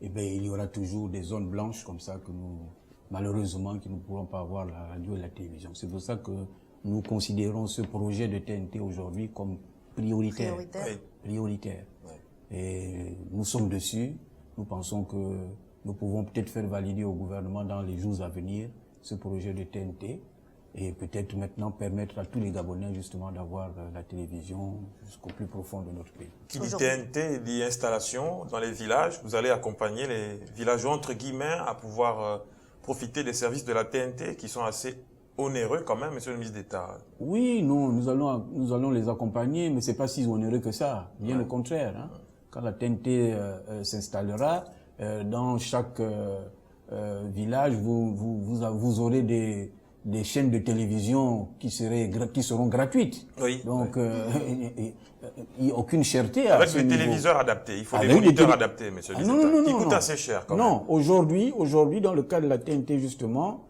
Speaker 3: eh bien, il y aura toujours des zones blanches comme ça que nous, malheureusement, qui ne pourront pas avoir la radio et la télévision. C'est pour ça que nous considérons ce projet de TNT aujourd'hui comme prioritaire. Prioritaire. Ouais. Et nous sommes dessus. Nous pensons que nous pouvons peut-être faire valider au gouvernement dans les jours à venir ce projet de TNT et peut-être maintenant permettre à tous les Gabonais justement d'avoir la télévision jusqu'au plus profond de notre pays.
Speaker 1: Qui dit TNT dit installation dans les villages. Vous allez accompagner les villageois entre guillemets à pouvoir profiter des services de la TNT qui sont assez onéreux quand même, monsieur le ministre d'État.
Speaker 3: Oui, nous allons les accompagner, mais c'est pas si onéreux que ça. Bien au contraire. Hein. Quand la TNT s'installera, dans chaque village, vous aurez des chaînes de télévision qui seront gratuites. Oui. Donc, il n'y a aucune cherté à ce niveau. Avec des téléviseurs adaptés. Il faut des moniteurs adaptés, monsieur le ministre. Qui coûtent assez cher quand même. Non, aujourd'hui, dans le cas de la TNT, justement,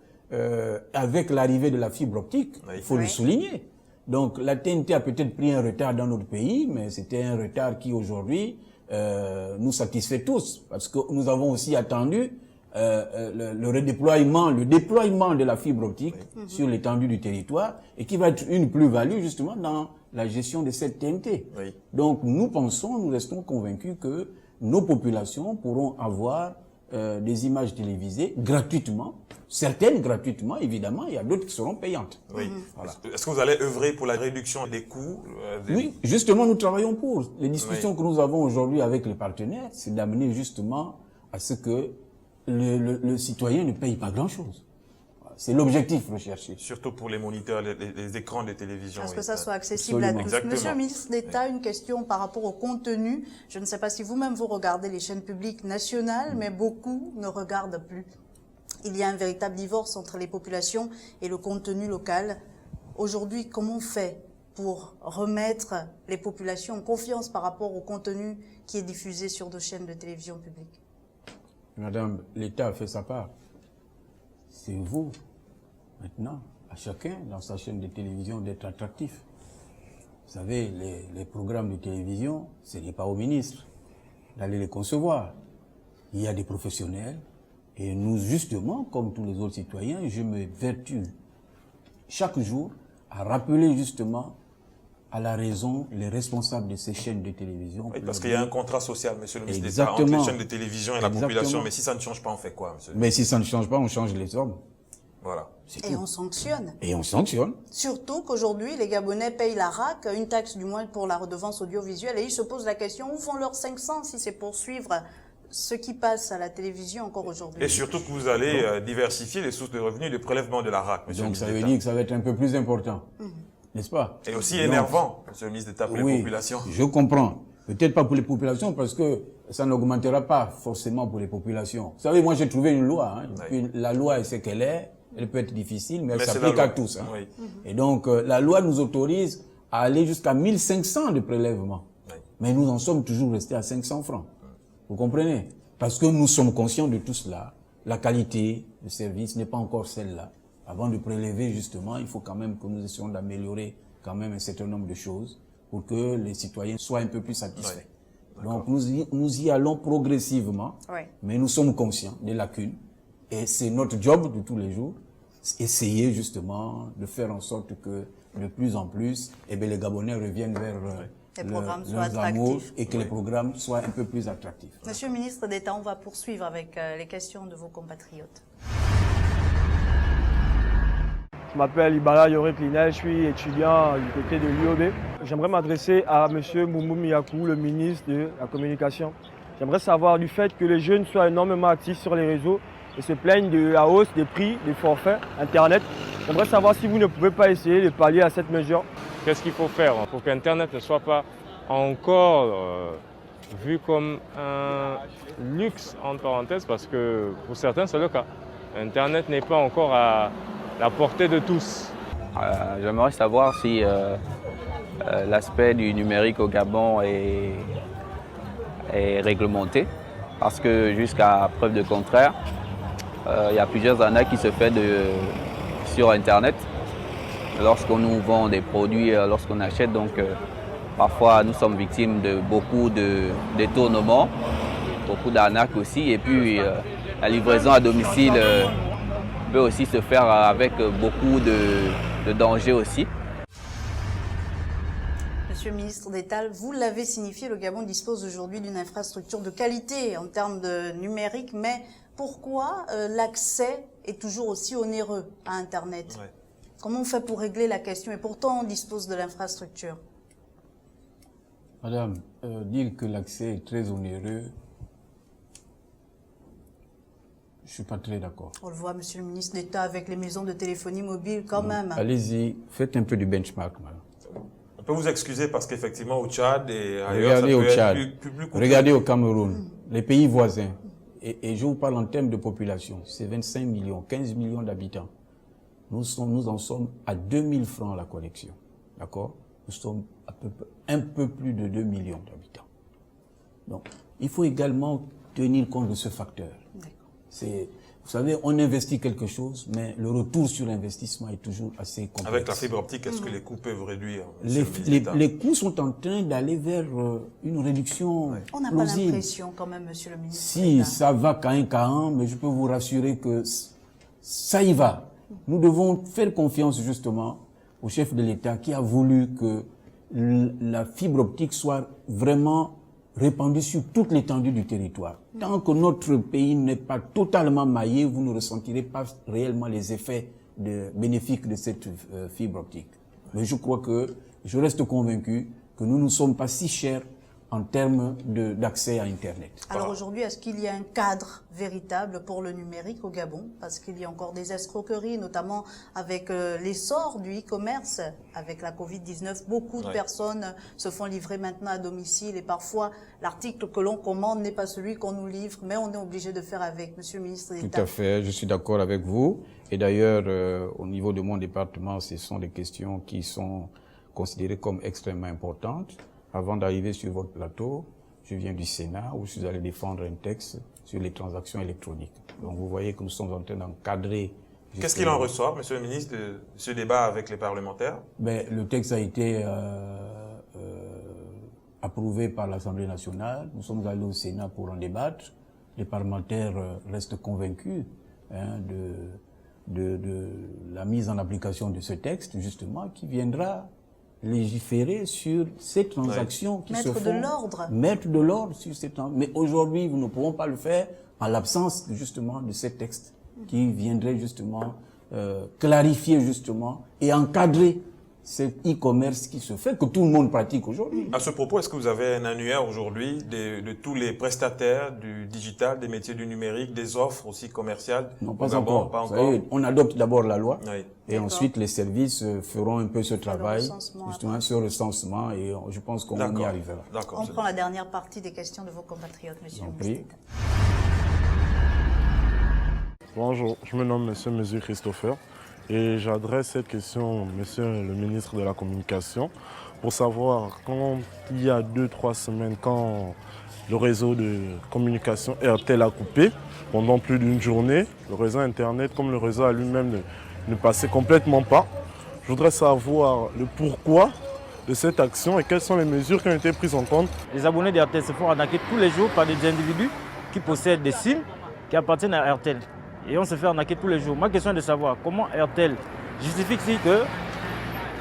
Speaker 3: avec l'arrivée de la fibre optique, il faut le souligner. Donc, la TNT a peut-être pris un retard dans notre pays, mais c'était un retard qui, aujourd'hui, nous satisfait tous. Parce que nous avons aussi attendu le déploiement de la fibre optique sur l'étendue du territoire et qui va être une plus-value justement dans la gestion de cette TNT. Oui. Donc nous restons convaincus que nos populations pourront avoir des images télévisées gratuitement, certaines gratuitement évidemment, il y a d'autres qui seront payantes. Oui. Voilà.
Speaker 1: Est-ce que vous allez œuvrer pour la réduction des coûts
Speaker 3: Oui, justement nous travaillons pour. Les discussions que nous avons aujourd'hui avec les partenaires, c'est d'amener justement à ce que le citoyen ne paye pas grand-chose. C'est l'objectif recherché.
Speaker 1: Surtout pour les moniteurs, les écrans de télévision.
Speaker 2: Parce que ça soit accessible à tous. Exactement. Monsieur le ministre d'État, une question par rapport au contenu. Je ne sais pas si vous-même vous regardez les chaînes publiques nationales, mais beaucoup ne regardent plus. Il y a un véritable divorce entre les populations et le contenu local. Aujourd'hui, comment on fait pour remettre les populations en confiance par rapport au contenu qui est diffusé sur nos chaînes de télévision publiques?
Speaker 3: Madame, l'État a fait sa part. C'est vous, maintenant, à chacun, dans sa chaîne de télévision, d'être attractif. Vous savez, les programmes de télévision, ce n'est pas au ministre d'aller les concevoir. Il y a des professionnels, et nous, justement, comme tous les autres citoyens, je me vertue chaque jour à rappeler, justement, à la raison les responsables de ces chaînes de télévision.
Speaker 1: Oui, parce qu'il y a un contrat social, monsieur le ministre d'État, entre les chaînes de télévision et la population. Mais si ça ne change pas, on fait quoi, monsieur?
Speaker 3: Mais si ça ne change pas, on change les hommes.
Speaker 2: Voilà. Et on sanctionne.
Speaker 3: Et on sanctionne.
Speaker 2: Surtout qu'aujourd'hui, les Gabonais payent la RAC, une taxe du moins pour la redevance audiovisuelle, et ils se posent la question, où vont leurs 500 si c'est pour suivre ce qui passe à la télévision encore aujourd'hui?
Speaker 1: Et surtout que vous allez diversifier les sources de revenus de prélèvement de la RAC, monsieur le ministre d'État.
Speaker 3: Donc ça veut dire que ça va être un peu plus important. N'est-ce pas?
Speaker 1: Et aussi énervant, monsieur le ministre d'État, pour les populations.
Speaker 3: Je comprends. Peut-être pas pour les populations, parce que ça n'augmentera pas forcément pour les populations. Vous savez, moi j'ai trouvé une loi. Hein. Puis, la loi, c'est qu'elle est. Elle peut être difficile, mais elle s'applique à tous. Hein. Oui. Et donc, la loi nous autorise à aller jusqu'à 1500 de prélèvement. Oui. Mais nous en sommes toujours restés à 500 francs. Vous comprenez? Parce que nous sommes conscients de tout cela. La qualité de service n'est pas encore celle-là. Avant de prélever, justement, il faut quand même que nous essayons d'améliorer quand même un certain nombre de choses pour que les citoyens soient un peu plus satisfaits. Oui. Donc, nous y allons progressivement, mais nous sommes conscients des lacunes. Et c'est notre job de tous les jours, essayer justement de faire en sorte que de plus en plus, les Gabonais reviennent vers leurs amours et que les programmes soient un peu plus attractifs.
Speaker 2: Monsieur le ministre d'État, on va poursuivre avec les questions de vos compatriotes.
Speaker 5: Je m'appelle Ibala Yorek Linel, je suis étudiant du côté de l'UOB. J'aimerais m'adresser à M. Mbumbu Miyaku, le ministre de la Communication. J'aimerais savoir du fait que les jeunes soient énormément actifs sur les réseaux et se plaignent de la hausse des prix des forfaits Internet. J'aimerais savoir si vous ne pouvez pas essayer de pallier à cette mesure.
Speaker 8: Qu'est-ce qu'il faut faire pour qu'Internet ne soit pas encore vu comme un luxe, entre parenthèses, parce que pour certains, c'est le cas. Internet n'est pas encore à la portée de tous.
Speaker 9: J'aimerais savoir si l'aspect du numérique au Gabon est réglementé, parce que jusqu'à preuve de contraire, il y a plusieurs arnaques qui se font sur Internet lorsqu'on nous vend des produits, lorsqu'on achète. Donc parfois nous sommes victimes de beaucoup de détournements, beaucoup d'arnaques aussi, et puis la livraison à domicile peut aussi se faire avec beaucoup de dangers aussi.
Speaker 2: Monsieur le ministre d'État, vous l'avez signifié, le Gabon dispose aujourd'hui d'une infrastructure de qualité en termes de numérique, mais pourquoi l'accès est toujours aussi onéreux à Internet? Ouais. Comment on fait pour régler la question? Et pourtant, on dispose de l'infrastructure.
Speaker 3: Madame, dire que l'accès est très onéreux, je ne suis pas très d'accord.
Speaker 2: On le voit, monsieur le ministre d'État, avec les maisons de téléphonie mobile quand même.
Speaker 3: Allez-y, faites un peu du benchmark, madame.
Speaker 1: On peut vous excuser parce qu'effectivement, au Tchad et ailleurs,
Speaker 3: regardez
Speaker 1: ça peut
Speaker 3: au Tchad,
Speaker 1: être plus
Speaker 3: regardez au Cameroun, les pays voisins. Et je vous parle en termes de population. C'est 25 millions, 15 millions d'habitants. Nous en sommes à 2000 francs la connexion. D'accord? Nous sommes un peu plus de 2 millions d'habitants. Donc, il faut également tenir compte de ce facteur. Vous savez, on investit quelque chose, mais le retour sur l'investissement est toujours assez complexe.
Speaker 1: Avec la fibre optique, est-ce que les coûts peuvent réduire?
Speaker 3: Les coûts sont en train d'aller vers une réduction
Speaker 2: On n'a pas l'impression quand même, monsieur le ministre.
Speaker 3: Si, ça va qu'à un, mais je peux vous rassurer que ça y va. Nous devons faire confiance justement au chef de l'État qui a voulu que la fibre optique soit vraiment répandue sur toute l'étendue du territoire. Tant que notre pays n'est pas totalement maillé, vous ne ressentirez pas réellement les effets bénéfiques de cette fibre optique. Mais je crois que, je reste convaincu que nous ne sommes pas si chers en termes d'accès à Internet.
Speaker 2: Alors aujourd'hui, est-ce qu'il y a un cadre véritable pour le numérique au Gabon? Parce qu'il y a encore des escroqueries, notamment avec l'essor du e-commerce, avec la Covid-19. Beaucoup de personnes se font livrer maintenant à domicile et parfois l'article que l'on commande n'est pas celui qu'on nous livre, mais on est obligé de faire avec. Monsieur le ministre d'État.
Speaker 3: Tout à fait, je suis d'accord avec vous. Et d'ailleurs, au niveau de mon département, ce sont des questions qui sont considérées comme extrêmement importantes. Avant d'arriver sur votre plateau, je viens du Sénat où je suis allé défendre un texte sur les transactions électroniques. Donc vous voyez que nous sommes en train d'encadrer.
Speaker 1: Qu'est-ce qu'il en ressort, monsieur le ministre, de ce débat avec les parlementaires?
Speaker 3: Le texte a été approuvé par l'Assemblée nationale. Nous sommes allés au Sénat pour en débattre. Les parlementaires restent convaincus de la mise en application de ce texte, justement, qui viendra légiférer sur ces transactions qui se font.
Speaker 2: Mettre de l'ordre.
Speaker 3: Mettre de l'ordre sur ces transactions. Mais aujourd'hui, nous ne pouvons pas le faire en l'absence justement de ces textes qui viendraient justement clarifier justement et encadrer cet e-commerce qui se fait, que tout le monde pratique aujourd'hui.
Speaker 1: À ce propos, est-ce que vous avez un annuaire aujourd'hui de tous les prestataires du digital, des métiers du numérique, des offres aussi commerciales?
Speaker 3: Non, pas encore. Pas encore. Savez, on adopte d'abord la loi et ensuite les services feront un peu ce travail, justement sur le recensement, et je pense qu'on y arrivera.
Speaker 2: On prend la dernière partie des questions de vos compatriotes, monsieur le ministre.
Speaker 10: Bonjour, je me nomme monsieur Mesure Christopher. Et j'adresse cette question au monsieur le ministre de la Communication pour savoir, quand il y a 2-3 semaines, quand le réseau de communication RTL a coupé pendant plus d'une journée, le réseau Internet comme le réseau à lui-même ne passait complètement pas. Je voudrais savoir le pourquoi de cette action et quelles sont les mesures qui ont été prises en compte.
Speaker 4: Les abonnés d'RTL se font arnaquer tous les jours par des individus qui possèdent des SIM qui appartiennent à RTL. Et on se fait arnaquer tous les jours. Ma question est de savoir comment RTL justifie que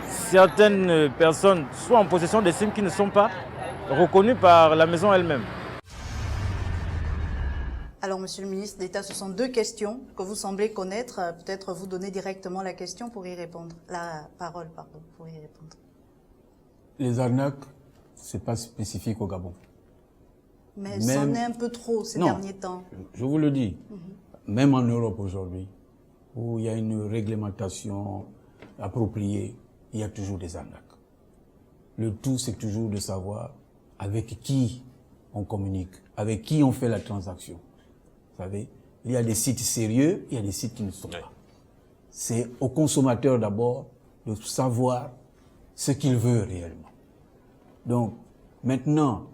Speaker 4: certaines personnes soient en possession des SIM qui ne sont pas reconnues par la maison elle-même.
Speaker 2: Alors, monsieur le ministre d'État, ce sont deux questions que vous semblez connaître. Peut-être vous donner directement la question pour y répondre. La parole, pardon, pour y répondre.
Speaker 3: Les arnaques, ce n'est pas spécifique au Gabon.
Speaker 2: Mais c'en est un peu trop ces derniers temps.
Speaker 3: Je vous le dis. Même en Europe aujourd'hui, où il y a une réglementation appropriée, il y a toujours des arnaques. Le tout, c'est toujours de savoir avec qui on communique, avec qui on fait la transaction. Vous savez, il y a des sites sérieux, il y a des sites qui ne sont pas. C'est aux consommateurs d'abord de savoir ce qu'il veut réellement. Donc, maintenant,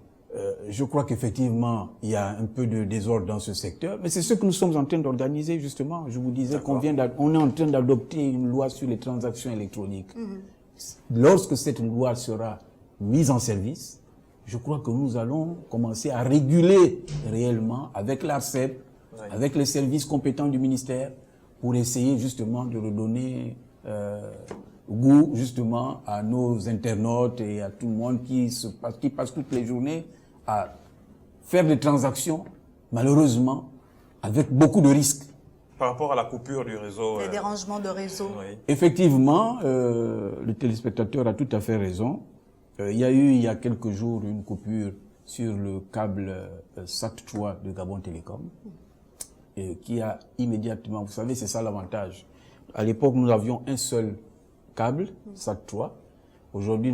Speaker 3: je crois qu'effectivement, il y a un peu de désordre dans ce secteur, mais c'est ce que nous sommes en train d'organiser, justement. Je vous disais qu'on on est en train d'adopter une loi sur les transactions électroniques. Lorsque cette loi sera mise en service, je crois que nous allons commencer à réguler réellement avec l'ARCEP, avec les services compétents du ministère, pour essayer justement de redonner goût justement à nos internautes et à tout le monde qui passe toutes les journées à faire des transactions, malheureusement, avec beaucoup de risques.
Speaker 1: Par rapport à la coupure du réseau...
Speaker 2: Les dérangements de réseau.
Speaker 1: Oui.
Speaker 3: Effectivement, le téléspectateur a tout à fait raison. Il y a eu, il y a quelques jours, une coupure sur le câble SAT3 de Gabon Télécom, qui a immédiatement, vous savez, c'est ça l'avantage. À l'époque, nous avions un seul câble, SAT3. Aujourd'hui,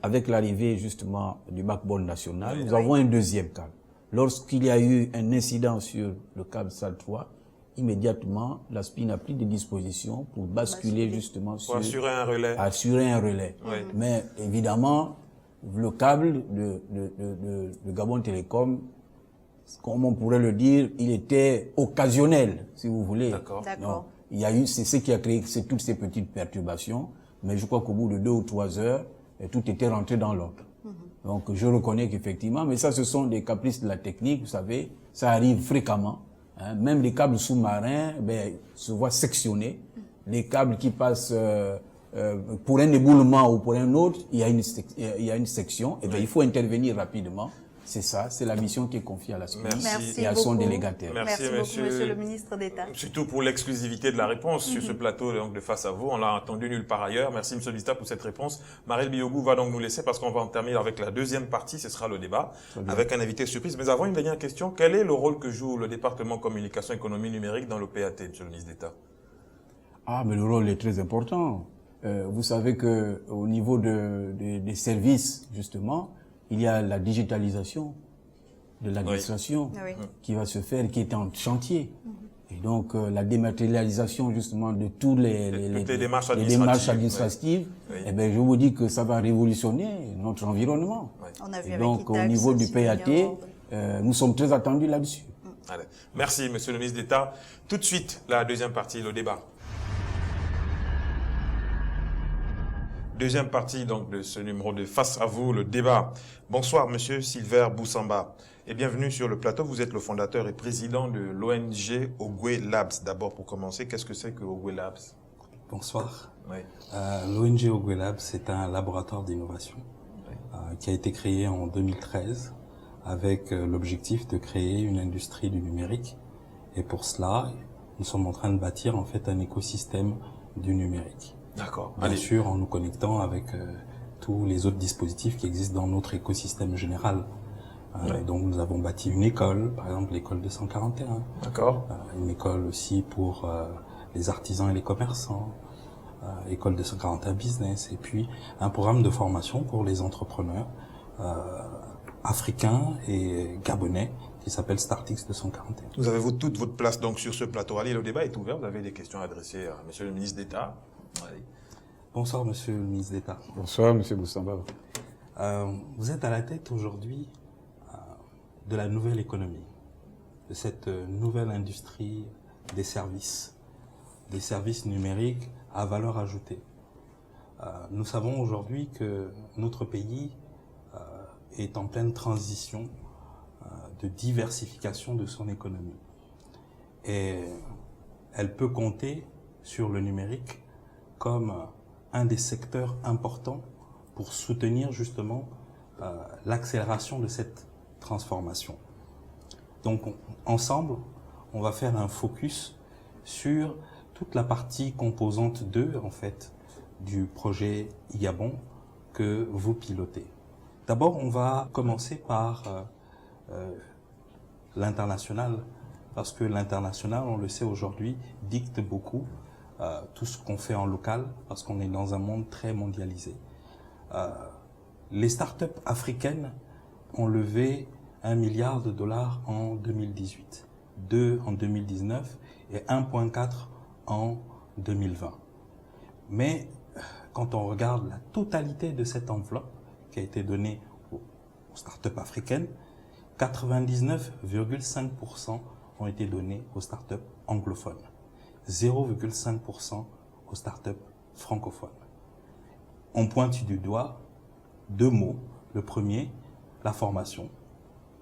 Speaker 3: avec l'arrivée justement du backbone national, nous avons un deuxième câble. Lorsqu'il y a eu un incident sur le câble SAT3, immédiatement, la SPIN a pris des dispositions pour basculer justement sur...
Speaker 1: Pour assurer un relais.
Speaker 3: Assurer un relais.
Speaker 1: Oui.
Speaker 3: Mais évidemment, le câble de Gabon Télécom, comme on pourrait le dire, il était occasionnel, si vous voulez.
Speaker 1: D'accord.
Speaker 2: D'accord.
Speaker 3: Il y a eu, c'est ce qui a créé toutes ces petites perturbations, mais je crois qu'au bout de 2 ou 3 heures, tout était rentré dans l'ordre. Donc je reconnais qu'effectivement, mais ça ce sont des caprices de la technique, vous savez, ça arrive fréquemment. Hein. Même les câbles sous-marins se voient sectionnés. Les câbles qui passent pour un éboulement ou pour un autre, il y a une section, et il faut intervenir rapidement. C'est ça, c'est la mission qui est confiée à la SPIN et à son délégataire.
Speaker 2: Merci beaucoup, monsieur le ministre d'État.
Speaker 1: Surtout pour l'exclusivité de la réponse sur ce plateau donc, de Face à vous. On l'a entendu nulle part ailleurs. Merci, monsieur le ministre, pour cette réponse. Marielle Biogou va donc nous laisser parce qu'on va en terminer avec la deuxième partie. Ce sera le débat avec un invité surprise. Mais avant une dernière question, quel est le rôle que joue le département communication économie numérique dans le PAT, monsieur le ministre d'État?
Speaker 3: Ah, mais le rôle est très important. Vous savez que au niveau des services, justement, il y a la digitalisation de l'administration qui va se faire, qui est en chantier. Et donc, la dématérialisation, justement, de tous les démarches administratives, je vous dis que ça va révolutionner notre environnement.
Speaker 2: On a vu
Speaker 3: et
Speaker 2: avec
Speaker 3: donc, au niveau du PAT, nous sommes très attendus là-dessus.
Speaker 1: Allez. Merci, monsieur le ministre d'État. Tout de suite, la deuxième partie, le débat. Deuxième partie donc de ce numéro de Face à vous, le débat. Bonsoir, monsieur Silver Boussamba, et bienvenue sur le plateau. Vous êtes le fondateur et président de l'ONG Ogwe Labs. D'abord, pour commencer, qu'est-ce que c'est que Ogwe Labs?
Speaker 11: Bonsoir.
Speaker 1: Oui.
Speaker 11: L'ONG Ogwe Labs, c'est un laboratoire d'innovation qui a été créé en 2013 avec l'objectif de créer une industrie du numérique. Et pour cela, nous sommes en train de bâtir en fait un écosystème du numérique.
Speaker 1: D'accord.
Speaker 11: Bien sûr, en nous connectant avec tous les autres dispositifs qui existent dans notre écosystème général. Donc, nous avons bâti une école, par exemple l'école 241.
Speaker 1: D'accord.
Speaker 11: Une école aussi pour les artisans et les commerçants. École 241 Business. Et puis, un programme de formation pour les entrepreneurs africains et gabonais qui s'appelle Startix 241.
Speaker 1: Vous avez toute votre place donc sur ce plateau. Allez, le débat est ouvert. Vous avez des questions à adresser à monsieur le ministre d'État. Allez.
Speaker 11: Bonsoir, monsieur le ministre d'État.
Speaker 3: Bonsoir, monsieur Boussamba.
Speaker 11: Vous êtes à la tête aujourd'hui de la nouvelle économie, de cette nouvelle industrie des services numériques à valeur ajoutée. Nous savons aujourd'hui que notre pays est en pleine transition de diversification de son économie. Et elle peut compter sur le numérique comme un des secteurs importants pour soutenir justement l'accélération de cette transformation. Donc ensemble, on va faire un focus sur toute la partie composante 2 en fait du projet Gabon que vous pilotez. D'abord, on va commencer par l'international, parce que l'international, on le sait aujourd'hui, dicte beaucoup tout ce qu'on fait en local, parce qu'on est dans un monde très mondialisé. Les startups africaines ont levé $1 milliard en 2018, 2 en 2019 et 1,4 en 2020. Mais quand on regarde la totalité de cette enveloppe qui a été donnée aux startups africaines, 99,5% ont été donnés aux startups anglophones, 0,5% aux startups francophones. On pointe du doigt 2 mots. Le premier, la formation.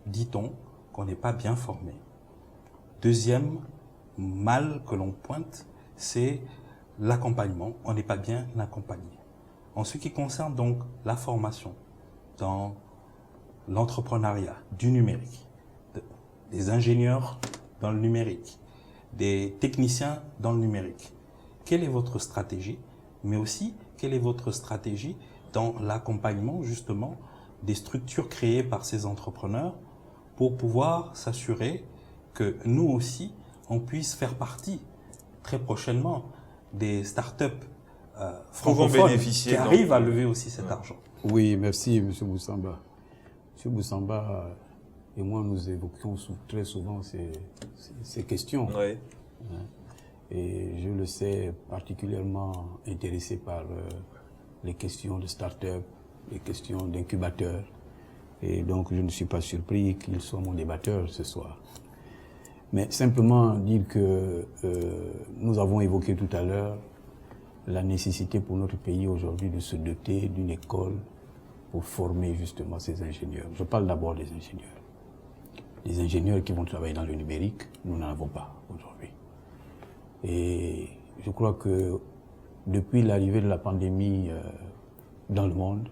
Speaker 11: Dit-on qu'on n'est pas bien formé. Deuxième mal que l'on pointe, c'est l'accompagnement. On n'est pas bien accompagné. En ce qui concerne donc la formation dans l'entrepreneuriat, du numérique, des ingénieurs dans le numérique, des techniciens dans le numérique, quelle est votre stratégie? Mais aussi, quelle est votre stratégie dans l'accompagnement justement des structures créées par ces entrepreneurs pour pouvoir s'assurer que nous aussi, on puisse faire partie très prochainement des startups francophones qui arrivent à lever aussi cet argent.
Speaker 3: Oui, merci M. Boussamba. M. Boussamba et moi, nous évoquions très souvent ces questions.
Speaker 1: Oui.
Speaker 3: Et je le sais particulièrement intéressé par les questions de start-up, les questions d'incubateurs. Et donc, je ne suis pas surpris qu'il soit mon débatteur ce soir. Mais simplement dire que nous avons évoqué tout à l'heure la nécessité pour notre pays aujourd'hui de se doter d'une école pour former justement ces ingénieurs. Je parle d'abord des ingénieurs. Les ingénieurs qui vont travailler dans le numérique, nous n'en avons pas aujourd'hui. Et je crois que depuis l'arrivée de la pandémie dans le monde,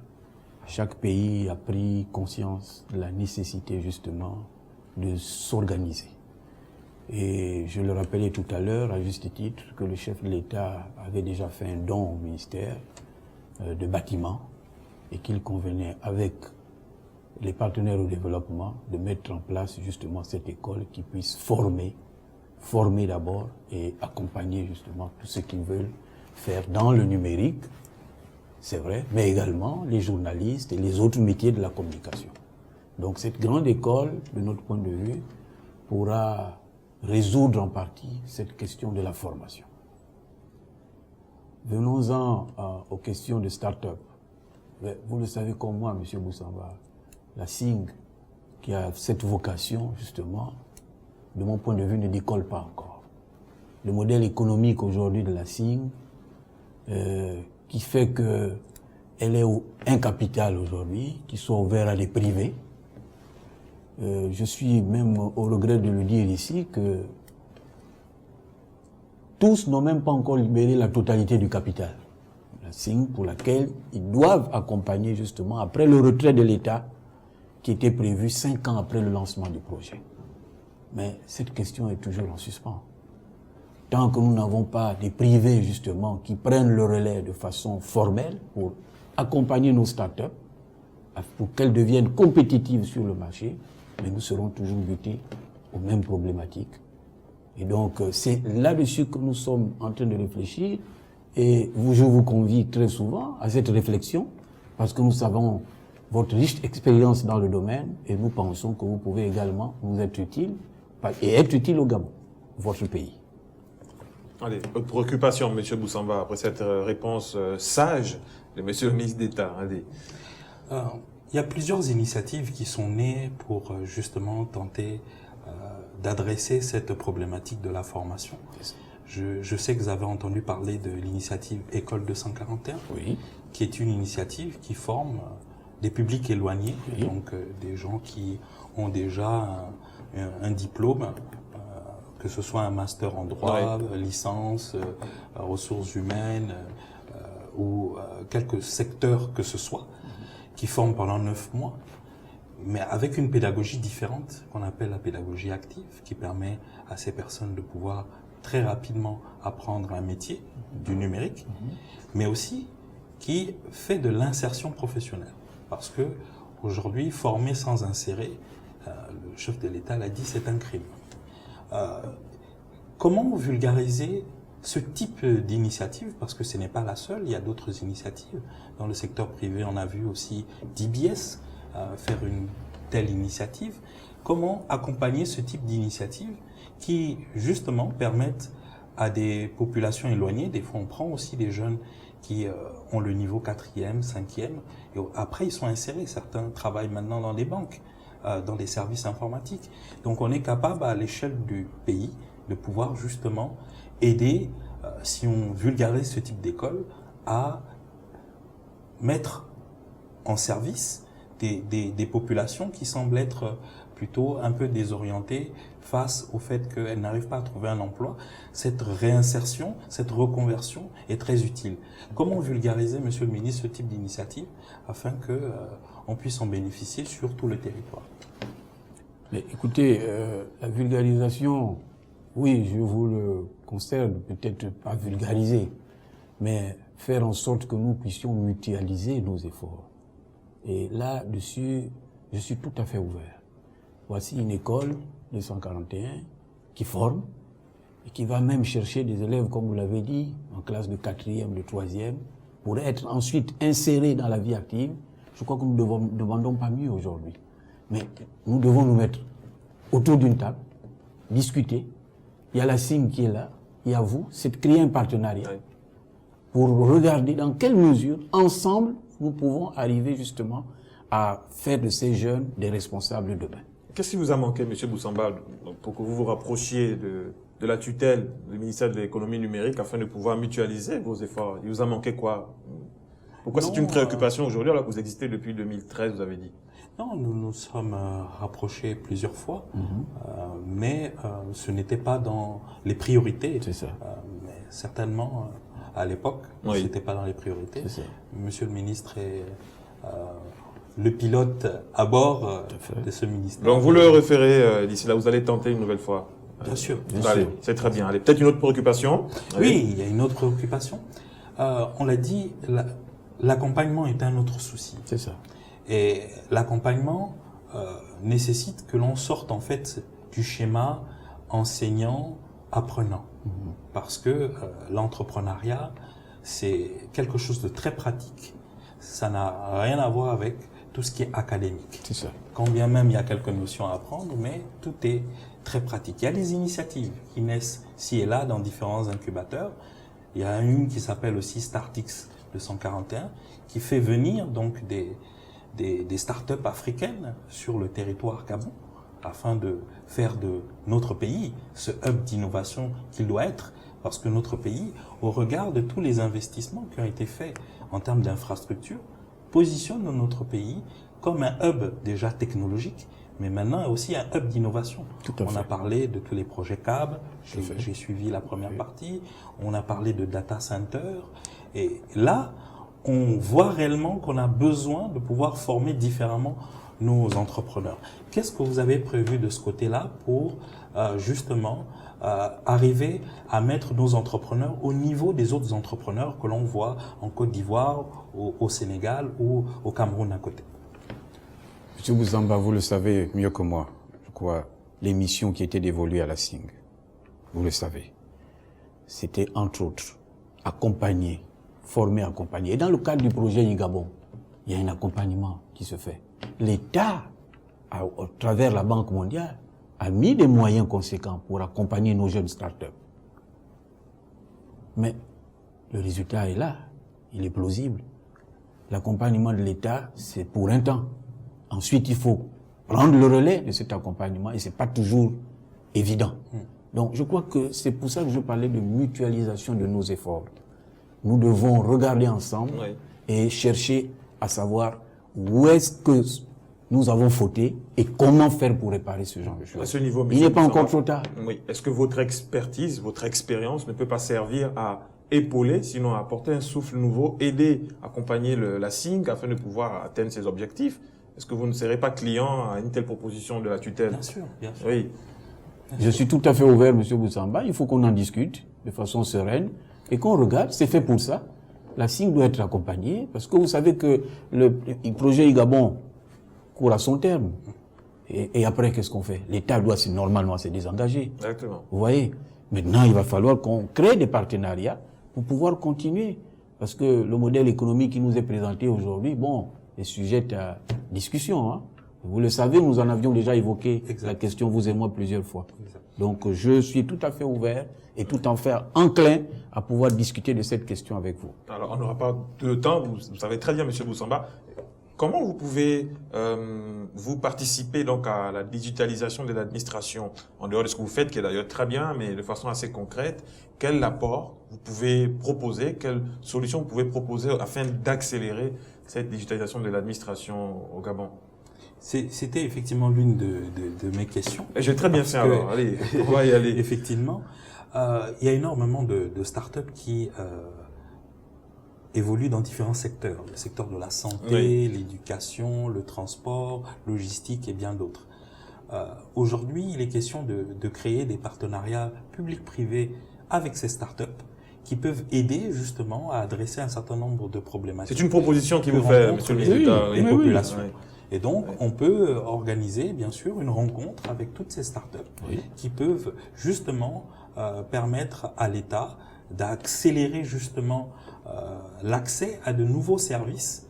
Speaker 3: chaque pays a pris conscience de la nécessité justement de s'organiser. Et je le rappelais tout à l'heure, à juste titre, que le chef de l'État avait déjà fait un don au ministère de bâtiments et qu'il convenait avec les partenaires au développement de mettre en place justement cette école qui puisse former d'abord et accompagner justement tous ceux qui veulent faire dans le numérique, c'est vrai, mais également les journalistes et les autres métiers de la communication. Donc cette grande école, de notre point de vue, pourra résoudre en partie cette question de la formation. Venons-en aux questions de start-up. Vous le savez comme moi, M. Boussamba, la SING, qui a cette vocation, justement, de mon point de vue, ne décolle pas encore. Le modèle économique aujourd'hui de la SING, qui fait qu'elle est un capital aujourd'hui, qui soit ouvert à des privés. Je suis même au regret de le dire ici que tous n'ont même pas encore libéré la totalité du capital. La SING pour laquelle ils doivent accompagner justement après le retrait de l'État qui était prévu 5 ans après le lancement du projet. Mais cette question est toujours en suspens. Tant que nous n'avons pas des privés justement qui prennent le relais de façon formelle pour accompagner nos startups, pour qu'elles deviennent compétitives sur le marché, mais nous serons toujours butés aux mêmes problématiques. Et donc, c'est là-dessus que nous sommes en train de réfléchir. Et je vous convie très souvent à cette réflexion, parce que nous savons votre riche expérience dans le domaine, et nous pensons que vous pouvez également vous être utile, et être utile au Gabon, votre pays.
Speaker 1: Allez, votre préoccupation, M. Boussamba, après cette réponse sage de M. le ministre d'État. Allez.
Speaker 11: Il y a plusieurs initiatives qui sont nées pour justement tenter d'adresser cette problématique de la formation. Je sais que vous avez entendu parler de l'initiative École 241,
Speaker 3: oui,
Speaker 11: qui est une initiative qui forme des publics éloignés,
Speaker 3: oui,
Speaker 11: donc des gens qui ont déjà un diplôme, que ce soit un master en droit, oui, licence, ressources humaines ou quelques secteurs que ce soit, qui forment pendant 9 mois, mais avec une pédagogie différente qu'on appelle la pédagogie active, qui permet à ces personnes de pouvoir très rapidement apprendre un métier du numérique, mais aussi qui fait de l'insertion professionnelle. Parce que aujourd'hui, former sans insérer, le chef de l'État l'a dit, c'est un crime. Comment vulgariser ce type d'initiative, parce que ce n'est pas la seule, il y a d'autres initiatives. Dans le secteur privé, on a vu aussi DBS faire une telle initiative. Comment accompagner ce type d'initiative qui, justement, permettent à des populations éloignées, des fois on prend aussi des jeunes qui ont le niveau 4e, 5e. Et après, ils sont insérés. Certains travaillent maintenant dans les banques, dans les services informatiques. Donc, on est capable, à l'échelle du pays, de pouvoir justement aider, si on vulgarise ce type d'école, à mettre en service des populations qui semblent être plutôt un peu désorientées face au fait qu'elles n'arrivent pas à trouver un emploi. Cette réinsertion, cette reconversion est très utile. Comment vulgariser, Monsieur le ministre, ce type d'initiative afin qu'on puisse en bénéficier sur tout le territoire?
Speaker 3: Mais écoutez, la vulgarisation, oui, je vous le concerne, peut-être pas vulgariser, mais faire en sorte que nous puissions mutualiser nos efforts. Et là-dessus, je suis tout à fait ouvert. Voici une école de 141 qui forme et qui va même chercher des élèves, comme vous l'avez dit, en classe de 4e, de 3e, pour être ensuite insérés dans la vie active. Je crois que nous ne demandons pas mieux aujourd'hui. Mais nous devons nous mettre autour d'une table, discuter. Il y a la SING qui est là, il y a vous, c'est de créer un partenariat pour regarder dans quelle mesure, ensemble, nous pouvons arriver justement à faire de ces jeunes des responsables de demain.
Speaker 1: Qu'est-ce qui vous a manqué, M. Boussamba, pour que vous vous rapprochiez de la tutelle du ministère de l'économie numérique afin de pouvoir mutualiser vos efforts? Il vous a manqué quoi? Pourquoi c'est une préoccupation aujourd'hui alors que vous existez depuis 2013, vous avez dit?
Speaker 11: Non, nous nous sommes rapprochés plusieurs fois, mais ce n'était pas dans les priorités.
Speaker 3: C'est ça.
Speaker 11: Mais certainement, à l'époque, ce n'était pas dans les priorités. Monsieur le ministre est le pilote à bord de ce ministère.
Speaker 1: Donc vous le référez d'ici là, vous allez tenter une nouvelle fois?
Speaker 11: Bien sûr.
Speaker 1: Allez, c'est très bien. Allez, peut-être une autre préoccupation?
Speaker 11: Oui, il y a une autre préoccupation. On l'a dit, l'accompagnement est un autre souci.
Speaker 3: C'est ça.
Speaker 11: Et l'accompagnement nécessite que l'on sorte en fait du schéma enseignant-apprenant. Parce que l'entrepreneuriat, c'est quelque chose de très pratique. Ça n'a rien à voir avec tout ce qui est académique.
Speaker 3: C'est ça.
Speaker 11: Quand bien même il y a quelques notions à apprendre, mais tout est très pratique. Il y a des initiatives qui naissent ci et là dans différents incubateurs. Il y a une qui s'appelle aussi StartX 241 qui fait venir donc des startups africaines sur le territoire Gabon afin de faire de notre pays ce hub d'innovation qu'il doit être, parce que notre pays, au regard de tous les investissements qui ont été faits en termes d'infrastructures, positionne notre pays comme un hub déjà technologique, mais maintenant aussi un hub d'innovation. On a parlé de tous les projets CAB, j'ai suivi la première partie, on a parlé de data center, et là, on voit réellement qu'on a besoin de pouvoir former différemment nos entrepreneurs. Qu'est-ce que vous avez prévu de ce côté-là pour justement arriver à mettre nos entrepreneurs au niveau des autres entrepreneurs que l'on voit en Côte d'Ivoire, au Sénégal ou au Cameroun à côté?
Speaker 3: Monsieur Boussamba, vous le savez mieux que moi, je crois, les missions qui étaient dévolues à la SING, vous le savez, c'était entre autres accompagner, former, accompagner. Et dans le cadre du projet Igabon, il y a un accompagnement qui se fait. L'État, à travers la Banque mondiale, a mis des moyens conséquents pour accompagner nos jeunes startups. Mais le résultat est là, il est plausible. L'accompagnement de l'État, c'est pour un temps. Ensuite, il faut prendre le relais de cet accompagnement et c'est pas toujours évident. Donc, je crois que c'est pour ça que je parlais de mutualisation de nos efforts. Nous devons regarder ensemble et chercher à savoir où est-ce que nous avons fauté et comment faire pour réparer ce genre de choses.
Speaker 1: À ce niveau,
Speaker 3: il n'est pas encore trop tard.
Speaker 1: Oui. Est-ce que votre expertise, votre expérience ne peut pas servir à épauler, sinon à apporter un souffle nouveau, aider, accompagner la SING afin de pouvoir atteindre ses objectifs? Est-ce que vous ne serez pas client à une telle proposition de la tutelle?
Speaker 11: Bien sûr, bien sûr.
Speaker 1: Oui.
Speaker 3: Je suis tout à fait ouvert, M. Boussamba. Il faut qu'on en discute de façon sereine et qu'on regarde. C'est fait pour ça. La SING doit être accompagnée parce que vous savez que le projet Igabon court à son terme. Et après, qu'est-ce qu'on fait? L'État doit normalement se désengager.
Speaker 1: Exactement.
Speaker 3: Vous voyez? Maintenant, il va falloir qu'on crée des partenariats pour pouvoir continuer. Parce que le modèle économique qui nous est présenté aujourd'hui, bon, est sujet à discussion. Hein. Vous le savez, nous en avions déjà évoqué
Speaker 11: Exact.
Speaker 3: la question, vous et moi, plusieurs fois.
Speaker 11: Exact.
Speaker 3: Donc, je suis tout à fait ouvert et tout en fait enclin à pouvoir discuter de cette question avec vous.
Speaker 1: Alors, on n'aura pas de temps, vous savez très bien, Monsieur Boussamba. Comment vous pouvez vous participer donc à la digitalisation de l'administration en dehors de ce que vous faites, qui est d'ailleurs très bien, mais de façon assez concrète? Quel apport vous pouvez proposer, quelles solutions vous pouvez proposer afin d'accélérer cette digitalisation de l'administration au Gabon?
Speaker 11: C'était effectivement l'une de mes questions.
Speaker 1: J'ai très bien fait alors, allez, on va y aller.
Speaker 11: Effectivement, il y a énormément de startups qui évoluent dans différents secteurs. Le secteur de la santé, l'éducation, le transport, logistique et bien d'autres. Aujourd'hui, il est question de créer des partenariats publics-privés avec ces startups qui peuvent aider justement à adresser un certain nombre de problématiques.
Speaker 1: C'est une proposition qui vous fait, Monsieur le ministre
Speaker 11: les populations.
Speaker 1: Oui.
Speaker 11: Et donc, on peut organiser, bien sûr, une rencontre avec toutes ces startups qui peuvent justement permettre à l'État d'accélérer justement l'accès à de nouveaux services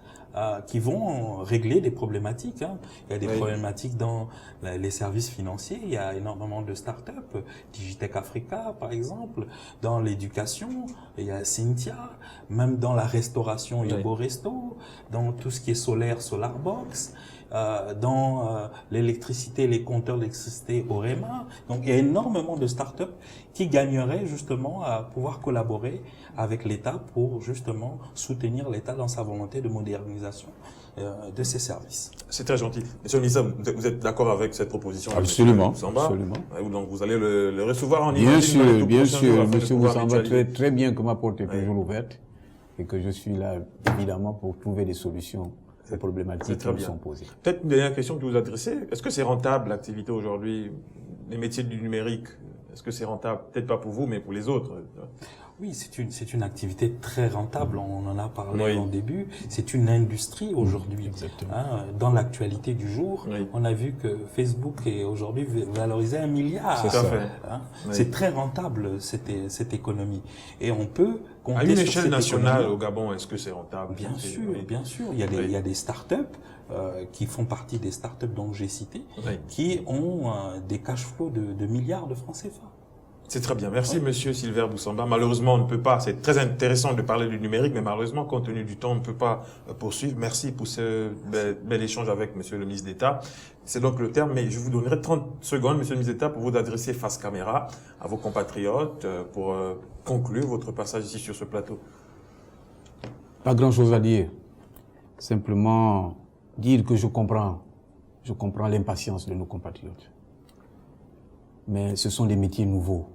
Speaker 11: qui vont régler des problématiques. Il y a des problématiques dans les services financiers, il y a énormément de startups, Digitech Africa par exemple, dans l'éducation, il y a Cynthia, même dans la restauration, Yobo Resto, dans tout ce qui est solaire, Solarbox, dans l'électricité, les compteurs d'électricité Orema. Donc il y a énormément de startups qui gagneraient justement à pouvoir collaborer avec l'État pour justement soutenir l'État dans sa volonté de modernisation de ses services.
Speaker 1: C'est très gentil. Monsieur le ministre, vous êtes d'accord avec cette proposition?
Speaker 3: Absolument.
Speaker 1: Absolument. Donc vous allez le recevoir en
Speaker 3: Bien sûr, bien sûr.
Speaker 1: Monsieur
Speaker 3: Boussamba sait très bien que ma porte est toujours ouverte et que je suis là évidemment pour trouver des solutions aux problématiques qui nous sont posées.
Speaker 1: Peut-être une dernière question que vous adressez. Est-ce que c'est rentable l'activité aujourd'hui, les métiers du numérique? Est-ce que c'est rentable? Peut-être pas pour vous, mais pour les autres.
Speaker 11: Oui, c'est une activité très rentable. On en a parlé au début. C'est une industrie aujourd'hui. Dans l'actualité du jour, on a vu que Facebook est aujourd'hui valorisé 1 milliard.
Speaker 1: C'est ça.
Speaker 11: C'est très rentable cette économie. Et on peut compter
Speaker 1: à une
Speaker 11: sur
Speaker 1: échelle
Speaker 11: cette
Speaker 1: nationale
Speaker 11: économie.
Speaker 1: au Gabon, est-ce que c'est rentable?
Speaker 11: Bien sûr, bien sûr. Il y a des startups qui font partie des startups dont j'ai cité, qui ont des cash flows de milliards de francs CFA.
Speaker 1: C'est très bien. Merci, Monsieur Silver Boussamba. Malheureusement, on ne peut pas, c'est très intéressant de parler du numérique, mais malheureusement, compte tenu du temps, on ne peut pas poursuivre. Merci pour ce bel échange avec Monsieur le ministre d'État. C'est donc le terme, mais je vous donnerai 30 secondes, Monsieur le ministre d'État, pour vous adresser face caméra à vos compatriotes, pour conclure votre passage ici sur ce plateau.
Speaker 3: Pas grand-chose à dire. Simplement dire que je comprends l'impatience de nos compatriotes. Mais ce sont des métiers nouveaux.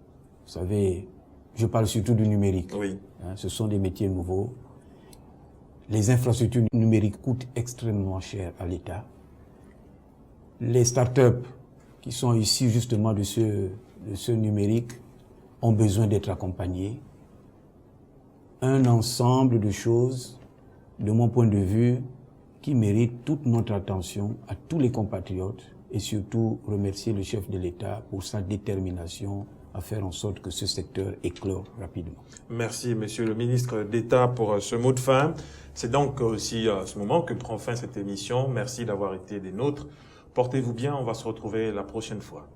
Speaker 3: Vous savez, je parle surtout du numérique. Ce sont des métiers nouveaux. Les infrastructures numériques coûtent extrêmement cher à l'État. Les startups qui sont issues justement de ce numérique ont besoin d'être accompagnées. Un ensemble de choses, de mon point de vue, qui méritent toute notre attention à tous les compatriotes et surtout remercier le chef de l'État pour sa détermination à faire en sorte que ce secteur éclore rapidement.
Speaker 1: Merci, Monsieur le ministre d'État, pour ce mot de fin. C'est donc aussi à ce moment que prend fin cette émission. Merci d'avoir été des nôtres. Portez-vous bien, on va se retrouver la prochaine fois.